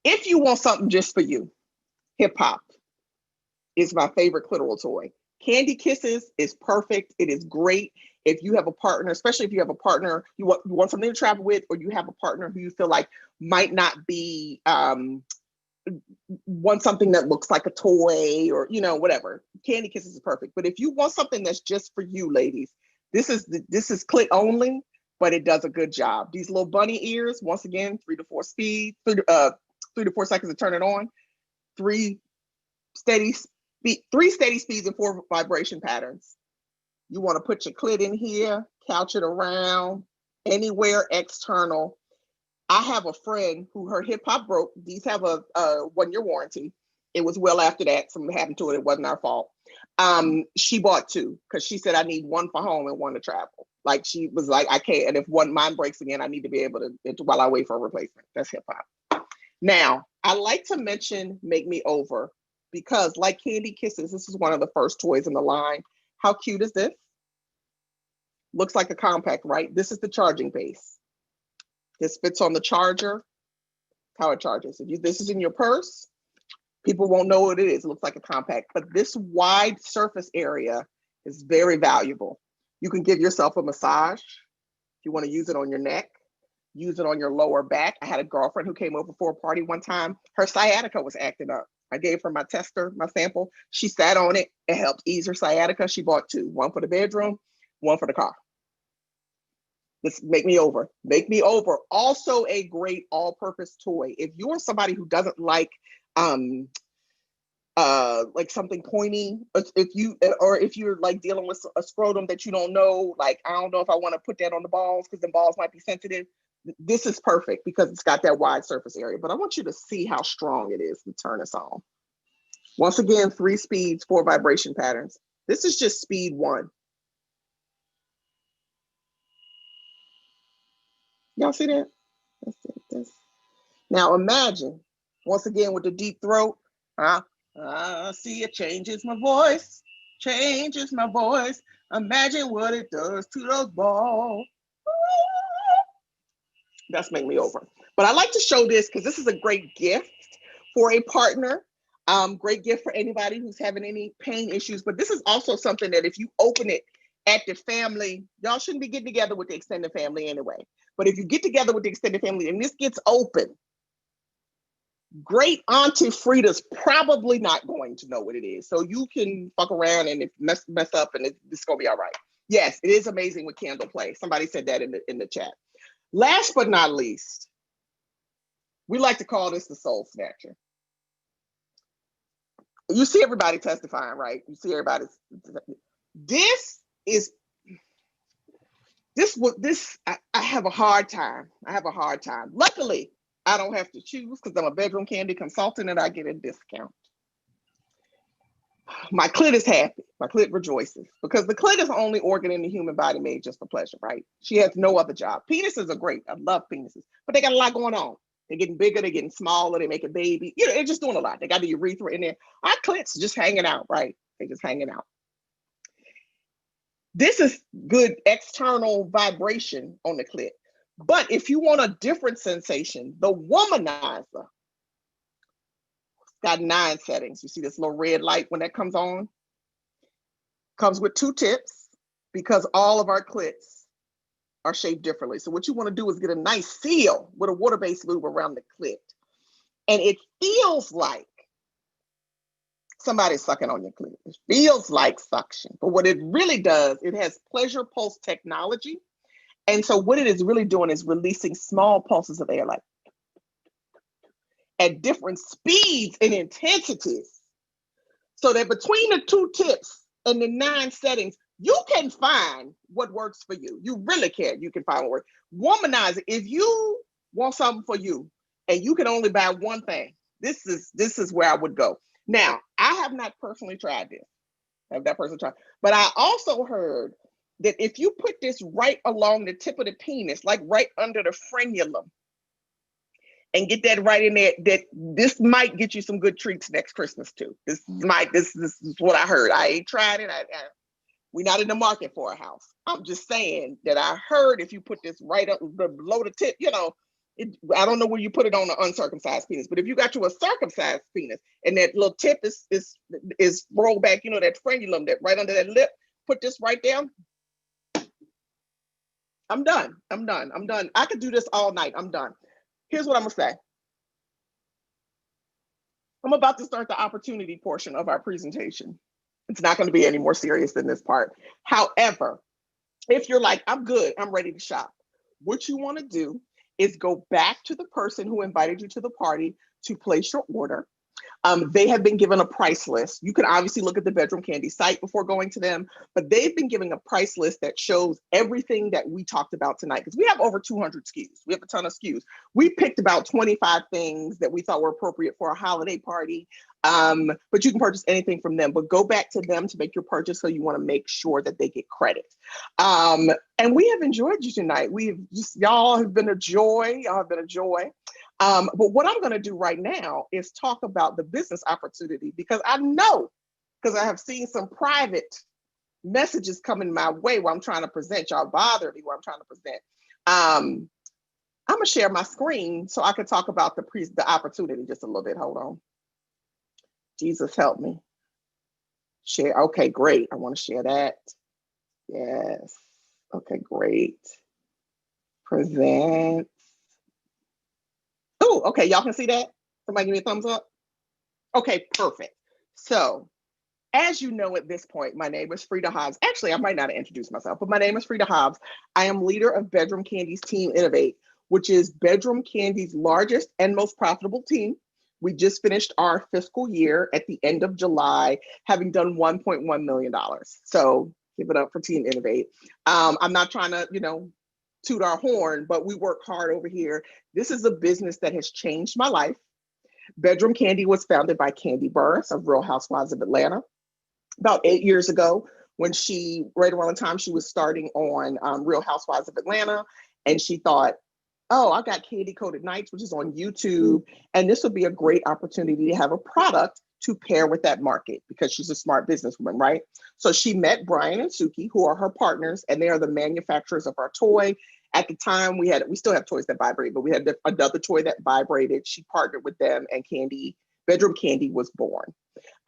If you want something just for you, hip hop is my favorite clitoral toy. Candy Kisses is perfect. It is great if you have a partner, especially if you have a partner you want something to travel with, or you have a partner who you feel like might not be want something that looks like a toy or whatever. Candy Kisses is perfect. But if you want something that's just for you, ladies, this is clit only, but it does a good job. These little bunny ears, once again, 3 to 4 speed, 3 to 4 seconds to turn it on. 3 steady speeds and 4 vibration patterns. You want to put your clit in here, couch it around, anywhere external. I have a friend who her hip hop broke. These have a 1-year warranty. It was well after that, something happened to it. It wasn't our fault. She bought 2 because she said, I need 1 for home and 1 to travel. Like, she was like, I can't. And if mine breaks again, I need to be able to, while I wait for a replacement. That's hip hop. Now, I like to mention Make Me Over because, like Candy Kisses, this is one of the first toys in the line. How cute is this? Looks like a compact, right? This is the charging base. This fits on the charger, how it charges. If this is in your purse, people won't know what it is. It looks like a compact, but this wide surface area is very valuable. You can give yourself a massage. If you want to use it on your neck, use it on your lower back. I had a girlfriend who came over for a party one time. Her sciatica was acting up. I gave her my tester, my sample. She sat on it. It helped ease her sciatica. She bought 2, 1 for the bedroom, 1 for the car. This Make Me Over. Make Me Over, also a great all-purpose toy. If you're somebody who doesn't like something pointy, if you're like dealing with a scrotum that you don't know, like, I don't know if I want to put that on the balls because the balls might be sensitive. This is perfect because it's got that wide surface area. But I want you to see how strong it is to turn this on. Once again, 3 speeds, 4 vibration patterns. This is just speed 1. Y'all see that? Let's see this. Now imagine, once again with the deep throat, see it changes my voice, changes my voice. Imagine what it does to those balls. That's Make Me Over. But I like to show this because this is a great gift for a partner. Great gift for anybody who's having any pain issues. But this is also something that if you open it at the family, y'all shouldn't be getting together with the extended family anyway. But if you get together with the extended family and this gets open, great Auntie Frida's probably not going to know what it is. So you can fuck around and mess up and it's going to be all right. Yes, it is amazing with candle play. Somebody said that in the chat. Last but not least, we like to call this the soul snatcher. You see everybody testifying, right? You see everybody. I have a hard time. Luckily, I don't have to choose because I'm a bedroom candy consultant and I get a discount. My clit is happy. My clit rejoices because the clit is the only organ in the human body made just for pleasure, right? She has no other job. Penises are great. I love penises, but they got a lot going on. They're getting bigger, they're getting smaller, they make a baby. You know, they're just doing a lot. They got the urethra in there. Our clits just hanging out, right? They're just hanging out. This is good external vibration on the clit. But if you want a different sensation, the womanizer got 9 settings. You see this little red light when that comes on? Comes with 2 tips because all of our clits are shaped differently. So what you want to do is get a nice seal with a water-based lube around the clit. And it feels like somebody's sucking on your clit. It feels like suction. But what it really does, it has pleasure pulse technology. And so what it is really doing is releasing small pulses of air, like at different speeds and intensities. So that between the 2 tips and the 9 settings, you can find what works for you. You really can. You can find what works. Womanizer, if you want something for you and you can only buy one thing, this is where I would go. Now, I have not personally tried this. But I also heard that if you put this right along the tip of the penis, like right under the frenulum, and get that right in there, that this might get you some good treats next Christmas too. This is what I heard. I ain't tried it. We're not in the market for a house. I'm just saying that I heard if you put this right up below the tip, you know, I don't know where you put it on the uncircumcised penis, but if you got you a circumcised penis and that little tip is rolled back, you know, that frenulum that right under that lip, put this right down. I'm done. I could do this all night. I'm done. Here's what I'm gonna say. I'm about to start the opportunity portion of our presentation. It's not going to be any more serious than this part. However, if you're like, I'm good, I'm ready to shop, what you want to do is go back to the person who invited you to the party to place your order. They have been given a price list. You can obviously look at the Bedroom Candy site before going to them, but they've been giving a price list that shows everything that we talked about tonight, because we have over 200 SKUs. We have a ton of SKUs. We picked about 25 things that we thought were appropriate for a holiday party, but you can purchase anything from them, but go back to them to make your purchase, so you want to make sure that they get credit. And we have enjoyed you tonight. Y'all have been a joy. But what I'm going to do right now is talk about the business opportunity, because I know, because I have seen some private messages coming my way while I'm trying to present. Y'all bother me while I'm trying to present. I'm going to share my screen so I can talk about the opportunity just a little bit. Hold on. Jesus help me. Share. Okay, great. I want to share that. Yes. Okay, great. Present. Oh, okay, y'all can see that? Somebody give me a thumbs up? Okay, perfect. So, as you know at this point, my name is Frida Hobbs. Actually, I might not introduce myself, but my name is Frida Hobbs. I am leader of Bedroom Candy's Team Innovate, which is Bedroom Candy's largest and most profitable team. We just finished our fiscal year at the end of July, having done $1.1 million. So give it up for Team Innovate. I'm not trying to, toot our horn, but we work hard over here. This is a business that has changed my life. Bedroom Candy was founded by Candy Burris of Real Housewives of Atlanta about 8 years ago, when right around the time she was starting on Real Housewives of Atlanta. And she thought, oh, I got Candy Coated Nights, which is on YouTube. And this would be a great opportunity to have a product to pair with that market, because she's a smart businesswoman, right? So she met Brian and Suki, who are her partners, and they are the manufacturers of our toy At the time, we still have toys that vibrate, but we had another toy that vibrated. She partnered with them, and Bedroom Candy was born.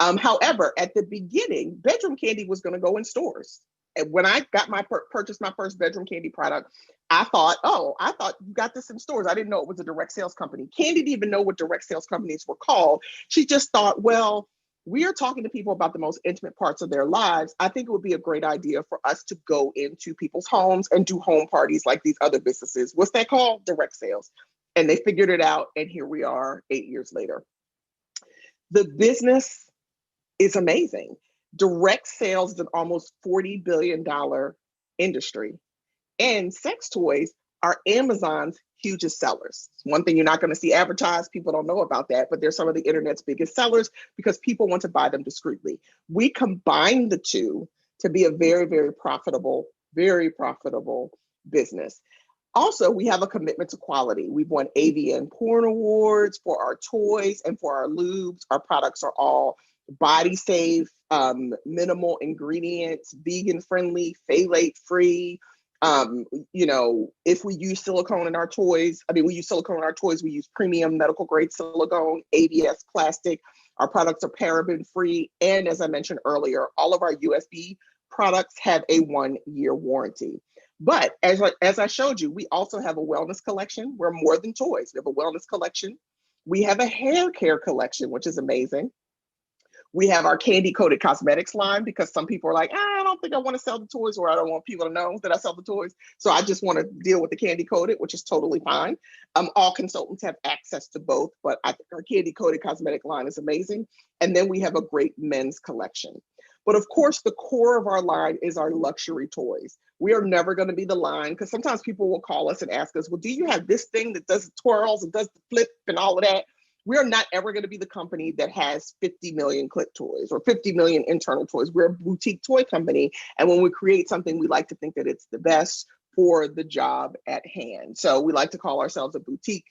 However, at the beginning, Bedroom Candy was going to go in stores. And when I got purchased my first Bedroom Candy product, I thought you got this in stores. I didn't know it was a direct sales company. Candy didn't even know what direct sales companies were called. She just thought, well, we are talking to people about the most intimate parts of their lives. I think it would be a great idea for us to go into people's homes and do home parties like these other businesses. What's that called? Direct sales. And they figured it out. And here we are 8 years later. The business is amazing. Direct sales is an almost $40 billion industry. And sex toys are Amazon's hugest sellers. One thing you're not going to see advertised, people don't know about that, but they're some of the internet's biggest sellers because people want to buy them discreetly. We combine the two to be a very, very profitable business. Also, we have a commitment to quality. We've won AVN Porn Awards for our toys and for our lubes. Our products are all body safe, minimal ingredients, vegan friendly, phthalate free. If we use silicone in our toys, we use premium medical grade silicone, ABS plastic. Our products are paraben free. And as I mentioned earlier, all of our USB products have a 1-year warranty. But as I showed you, we also have a wellness collection. We're more than toys. We have a wellness collection. We have a hair care collection, which is amazing. We have our candy coated cosmetics line because some people are like, I don't think I want to sell the toys, or I don't want people to know that I sell the toys. So I just want to deal with the candy coated, which is totally fine. All consultants have access to both, but I think our candy coated cosmetic line is amazing. And then we have a great men's collection. But of course, the core of our line is our luxury toys. We are never going to be the line, because sometimes people will call us and ask us, well, do you have this thing that does the twirls and does the flip and all of that? We're not ever going to be the company that has 50 million clip toys or 50 million internal toys. We're a boutique toy company. And when we create something, we like to think that it's the best for the job at hand. So we like to call ourselves a boutique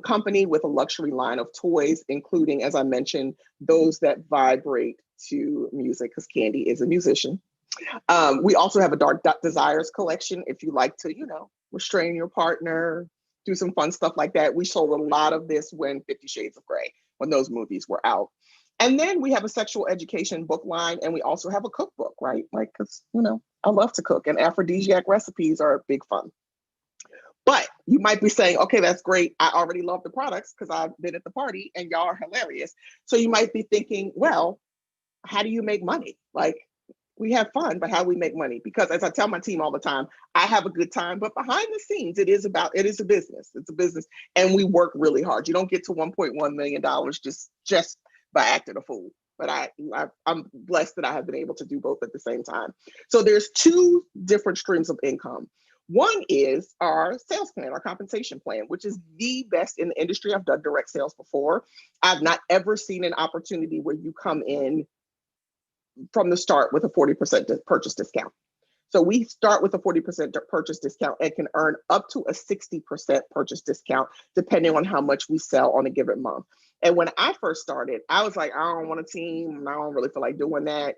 company with a luxury line of toys, including, as I mentioned, those that vibrate to music, because Candy is a musician. We also have a Dark Desires collection if you like to, restrain your partner, do some fun stuff like that. We sold a lot of this when 50 Shades of Grey, when those movies were out. And then we have a sexual education book line, and we also have a cookbook, right? Like, because, I love to cook, and aphrodisiac recipes are big fun. But you might be saying, okay, that's great. I already love the products because I've been at the party and y'all are hilarious. So you might be thinking, well, how do you make money? Like, we have fun, but how do we make money? Because as I tell my team all the time, I have a good time, but behind the scenes, it is a business. It's a business, and we work really hard. You don't get to $1.1 million just by acting a fool. But I'm blessed that I have been able to do both at the same time. So there's two different streams of income. One is our sales plan, our compensation plan, which is the best in the industry. I've done direct sales before. I've not ever seen an opportunity where you come in from the start with a 40% purchase discount. So we start with a 40% purchase discount and can earn up to a 60% purchase discount, depending on how much we sell on a given month. And when I first started, I was like, I don't want a team. I don't really feel like doing that.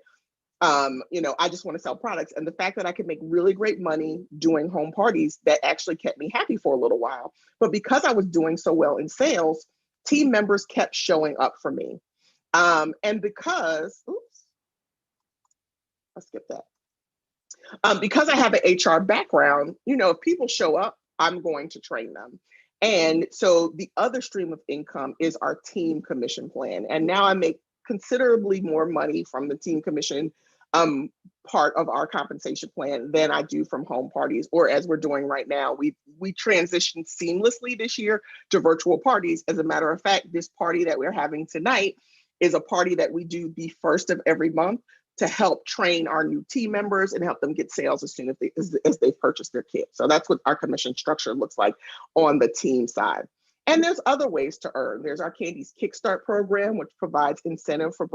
I just want to sell products. And the fact that I could make really great money doing home parties, that actually kept me happy for a little while. But because I was doing so well in sales, team members kept showing up for me. And because, I'll skip that. Because I have an HR background, if people show up, I'm going to train them. And so the other stream of income is our team commission plan. And now I make considerably more money from the team commission part of our compensation plan than I do from home parties, or as we're doing right now. We transitioned seamlessly this year to virtual parties. As a matter of fact, this party that we're having tonight is a party that we do the first of every month to help train our new team members and help them get sales as soon as they purchase their kit. So that's what our commission structure looks like on the team side. And there's other ways to earn. There's our Candy's Kickstart program, which provides incentives for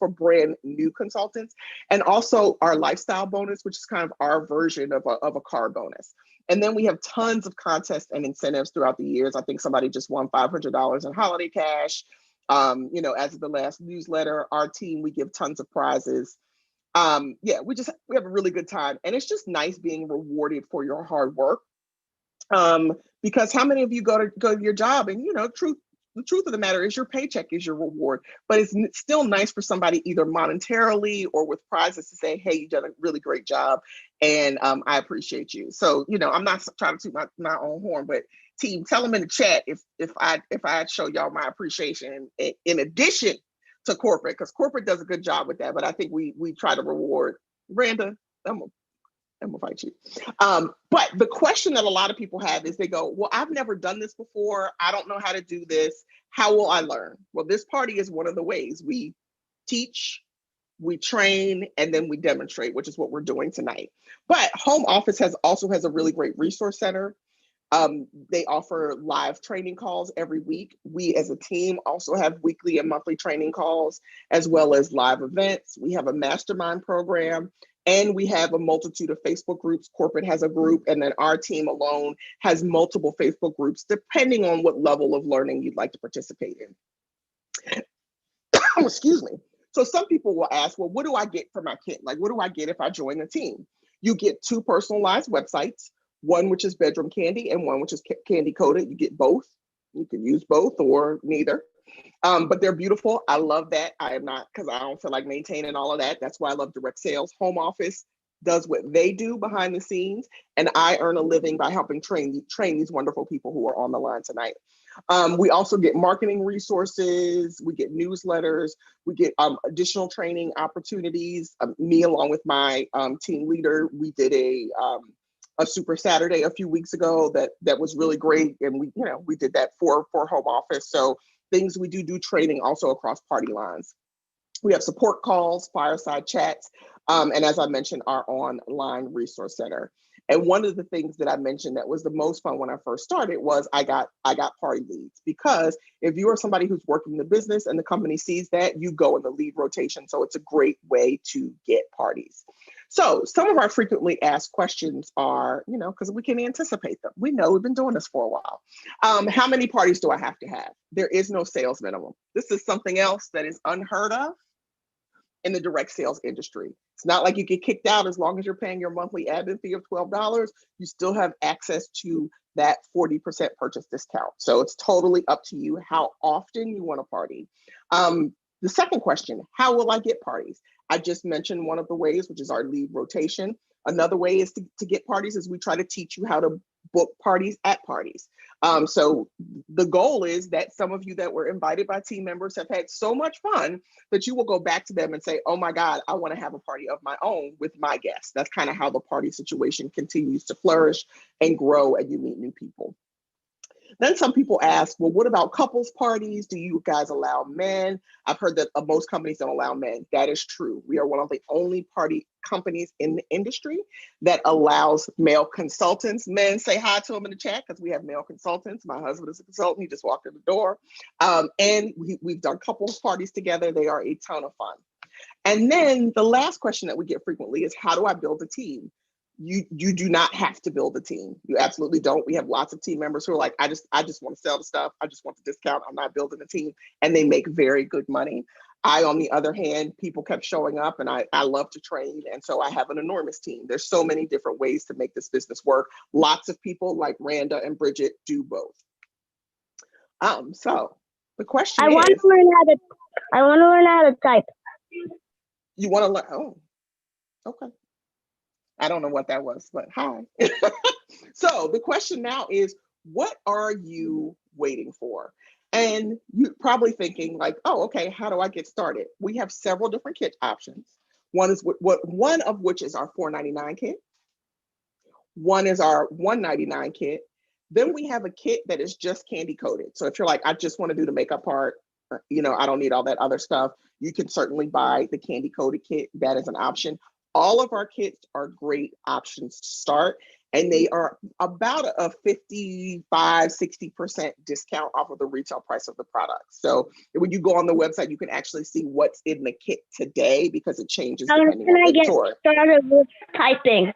brand new consultants, and also our lifestyle bonus, which is kind of our version of a car bonus. And then we have tons of contests and incentives throughout the years. I think somebody just won $500 in holiday cash. As of the last newsletter, our team, we give tons of prizes. We have a really good time. And it's just nice being rewarded for your hard work Because how many of you go to your job and, the truth of the matter is your paycheck is your reward, but it's still nice for somebody either monetarily or with prizes to say, hey, you've done a really great job and I appreciate you. So, I'm not trying to toot my own horn, but team, tell them in the chat if I show y'all my appreciation in addition to corporate, because corporate does a good job with that, but I think we try to reward. Randa, I'm gonna fight you. But the question that a lot of people have is they go, well, I've never done this before. I don't know how to do this. How will I learn? Well, this party is one of the ways. We teach, we train, and then we demonstrate, which is what we're doing tonight. But home office also has a really great resource center. They offer live training calls every week. We as a team also have weekly and monthly training calls, as well as live events. We have a mastermind program, and we have a multitude of Facebook groups. Corporate has a group, and then our team alone has multiple Facebook groups, depending on what level of learning you'd like to participate in. Excuse me. So some people will ask, well, what do I get for my kit? Like, what do I get if I join the team? You get 2 personalized websites, one which is Bedroom Candy and one which is Candy Coded. You get both. You can use both or neither. But they're beautiful. I love that. I am not, because I don't feel like maintaining all of that. That's why I love direct sales. Home office does what they do behind the scenes, and I earn a living by helping train these wonderful people who are on the line tonight. We also get marketing resources, we get newsletters, we get additional training opportunities. Me along with my team leader, we did a Super Saturday a few weeks ago that was really great, and we did that for home office. So things we do training also across party lines. We have support calls, fireside chats, and as I mentioned, our online resource center. And one of the things that I mentioned that was the most fun when I first started was I got party leads, because if you are somebody who's working the business and the company sees that, you go in the lead rotation. So it's a great way to get parties. So some of our frequently asked questions are, because we can anticipate them. We know we've been doing this for a while. How many parties do I have to have? There is no sales minimum. This is something else that is unheard of in the direct sales industry. It's not like you get kicked out. As long as you're paying your monthly admin fee of $12, you still have access to that 40% purchase discount. So it's totally up to you how often you want to party. The second question, how will I get parties? I just mentioned one of the ways, which is our lead rotation. Another way is to get parties is we try to teach you how to book parties at parties. So the goal is that some of you that were invited by team members have had so much fun that you will go back to them and say, oh my God, I want to have a party of my own with my guests. That's kind of how the party situation continues to flourish and grow, and you meet new people. Then some people ask, well, what about couples parties? Do you guys allow men? I've heard that most companies don't allow men. That is true. We are one of the only party companies in the industry that allows male consultants. Men, say hi to them in the chat, because we have male consultants. My husband is a consultant. He just walked in the door. And we've done couples parties together. They are a ton of fun. And then the last question that we get frequently is, how do I build a team? You do not have to build a team. You absolutely don't. We have lots of team members who are like, I just want to sell the stuff. I just want the discount. I'm not building a team. And they make very good money. On the other hand, people kept showing up, and I love to train. And so I have an enormous team. There's so many different ways to make this business work. Lots of people like Randa and Bridget do both. So the question is, I want to learn how to type. You want to learn? Oh, okay. I don't know what that was, but hi. So the question now is, what are you waiting for? And you're probably thinking like, oh, okay, how do I get started? We have several different kit options. One of which is our $4.99 kit. One is our $1.99 kit. Then we have a kit that is just candy coated. So if you're like, I just want to do the makeup part, I don't need all that other stuff, you can certainly buy the candy coated kit. That is an option. All of our kits are great options to start, and they are about a 55-60% discount off of the retail price of the product. So when you go on the website, you can actually see what's in the kit today, because it changes depending on the store. How can I get started with typing?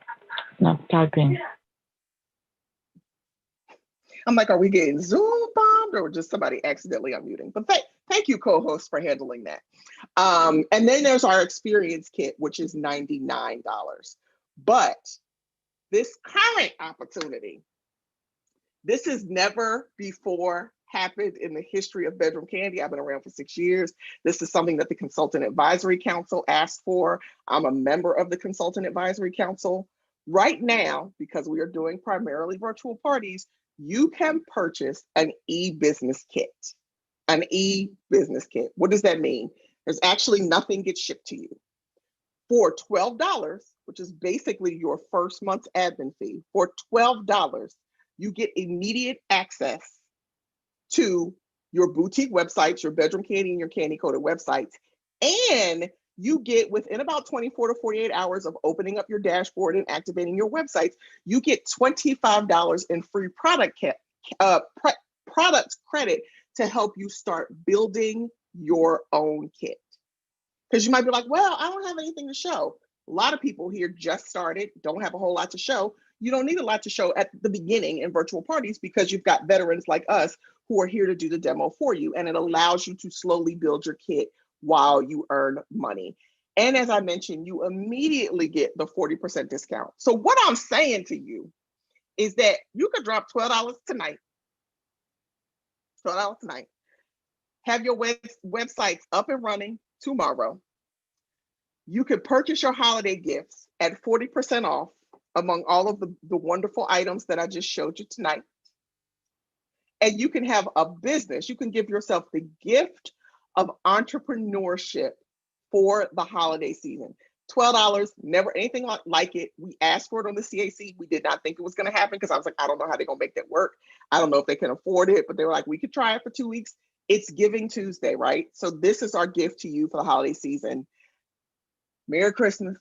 No, typing. I'm like, are we getting Zoom bombed or just somebody accidentally unmuting? But thank you, co-host, for handling that. And then there's our experience kit, which is $99. But this current opportunity This has never before happened in the history of bedroom candy. I've been around for 6 years. This is something that the Consultant Advisory Council asked for. I'm a member of the Consultant Advisory Council. Right now, because we are doing primarily virtual parties, you can purchase an e-business kit. An e-business kit. What does that mean? There's actually nothing gets shipped to you. For $12, which is basically your first month's admin fee, for $12, you get immediate access to your boutique websites, your bedroom candy and your candy coated websites. And you get, within about 24 to 48 hours of opening up your dashboard and activating your websites, you get $25 in free product credit to help you start building your own kit. Because you might be like, well, I don't have anything to show. A lot of people here just started, don't have a whole lot to show. You don't need a lot to show at the beginning in virtual parties because you've got veterans like us who are here to do the demo for you. And it allows you to slowly build your kit while you earn money. And as I mentioned, you immediately get the 40% discount. So what I'm saying to you is that you could drop $12 tonight. $12 tonight. Have your websites up and running tomorrow. You could purchase your holiday gifts at 40% off among all of the wonderful items that I just showed you tonight. And you can have a business. You can give yourself the gift of entrepreneurship for the holiday season. $12, never anything like it. We asked for it on the CAC. We did not think it was going to happen because I was like, I don't know how they're going to make that work. I don't know if they can afford it, but they were like, we could try it for 2 weeks. It's Giving Tuesday, right? So this is our gift to you for the holiday season. Merry Christmas,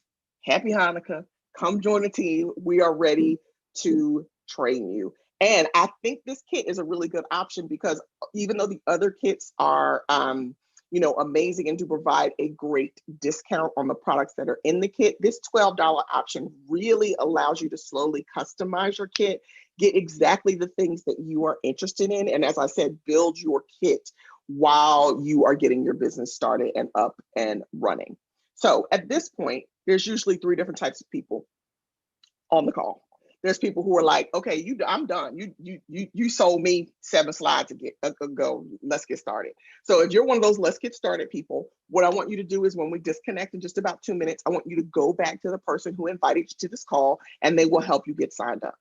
Happy Hanukkah, come join the team. We are ready to train you. And I think this kit is a really good option because even though the other kits are, amazing and do provide a great discount on the products that are in the kit, this $12 option really allows you to slowly customize your kit, get exactly the things that you are interested in. And as I said, build your kit while you are getting your business started and up and running. So at this point, there's usually 3 different types of people on the call. There's people who are like, okay, I'm done. You sold me 7 slides ago. Let's get started. So if you're one of those let's get started people, what I want you to do is when we disconnect in just about 2 minutes, I want you to go back to the person who invited you to this call and they will help you get signed up.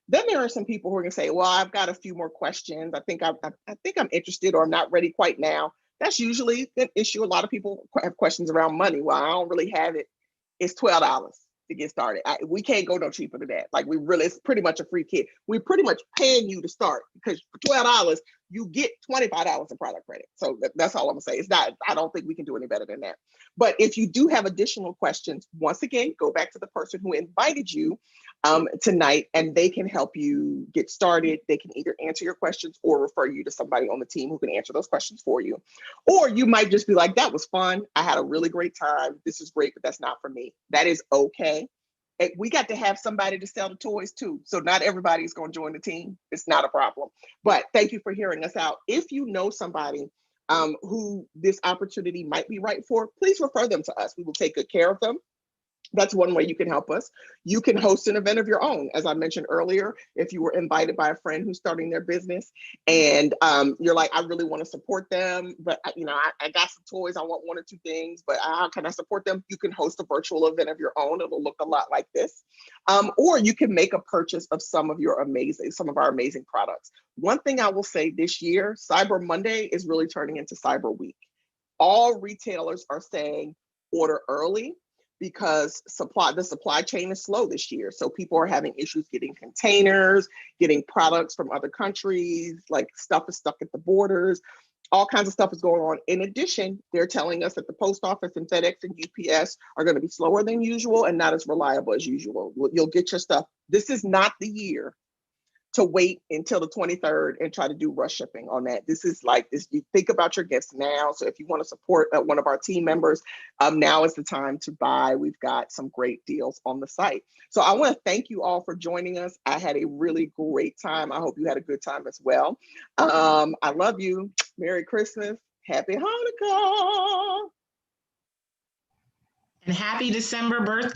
Then there are some people who are going to say, well, I've got a few more questions. I think I'm interested or I'm not ready quite now. That's usually an issue. A lot of people have questions around money. Well, I don't really have it. It's $12 to get started. We can't go no cheaper than that. Like it's pretty much a free kit. We're pretty much paying you to start because for $12, you get $25 in product credit. So that's all I'm gonna say. It's not, I don't think we can do any better than that. But if you do have additional questions, once again, go back to the person who invited you tonight and they can help you get started. They can either answer your questions or refer you to somebody on the team who can answer those questions for you. Or you might just be like, that was fun. I had a really great time. This is great, but that's not for me. That is okay. We got to have somebody to sell the toys too. So not everybody's going to join the team. It's not a problem. But thank you for hearing us out. If you know somebody who this opportunity might be right for, please refer them to us. We will take good care of them. That's one way you can help us. You can host an event of your own. As I mentioned earlier, if you were invited by a friend who's starting their business and you're like, I really want to support them, but I got some toys, I want 1 or 2 things, but how can I support them? You can host a virtual event of your own. It'll look a lot like this. Or you can make a purchase of some of our amazing products. One thing I will say this year, Cyber Monday is really turning into Cyber Week. All retailers are saying order early, because the supply chain is slow this year. So people are having issues getting containers, getting products from other countries, like stuff is stuck at the borders, all kinds of stuff is going on. In addition, they're telling us that the post office and FedEx and UPS are going to be slower than usual and not as reliable as usual. You'll get your stuff. This is not the year to wait until the 23rd and try to do rush shipping on that. This is like this. You think about your gifts now. So if you want to support one of our team members, now is the time to buy. We've got some great deals on the site. So I want to thank you all for joining us. I had a really great time. I hope you had a good time as well. I love you. Merry Christmas. Happy Hanukkah. And happy December birthday.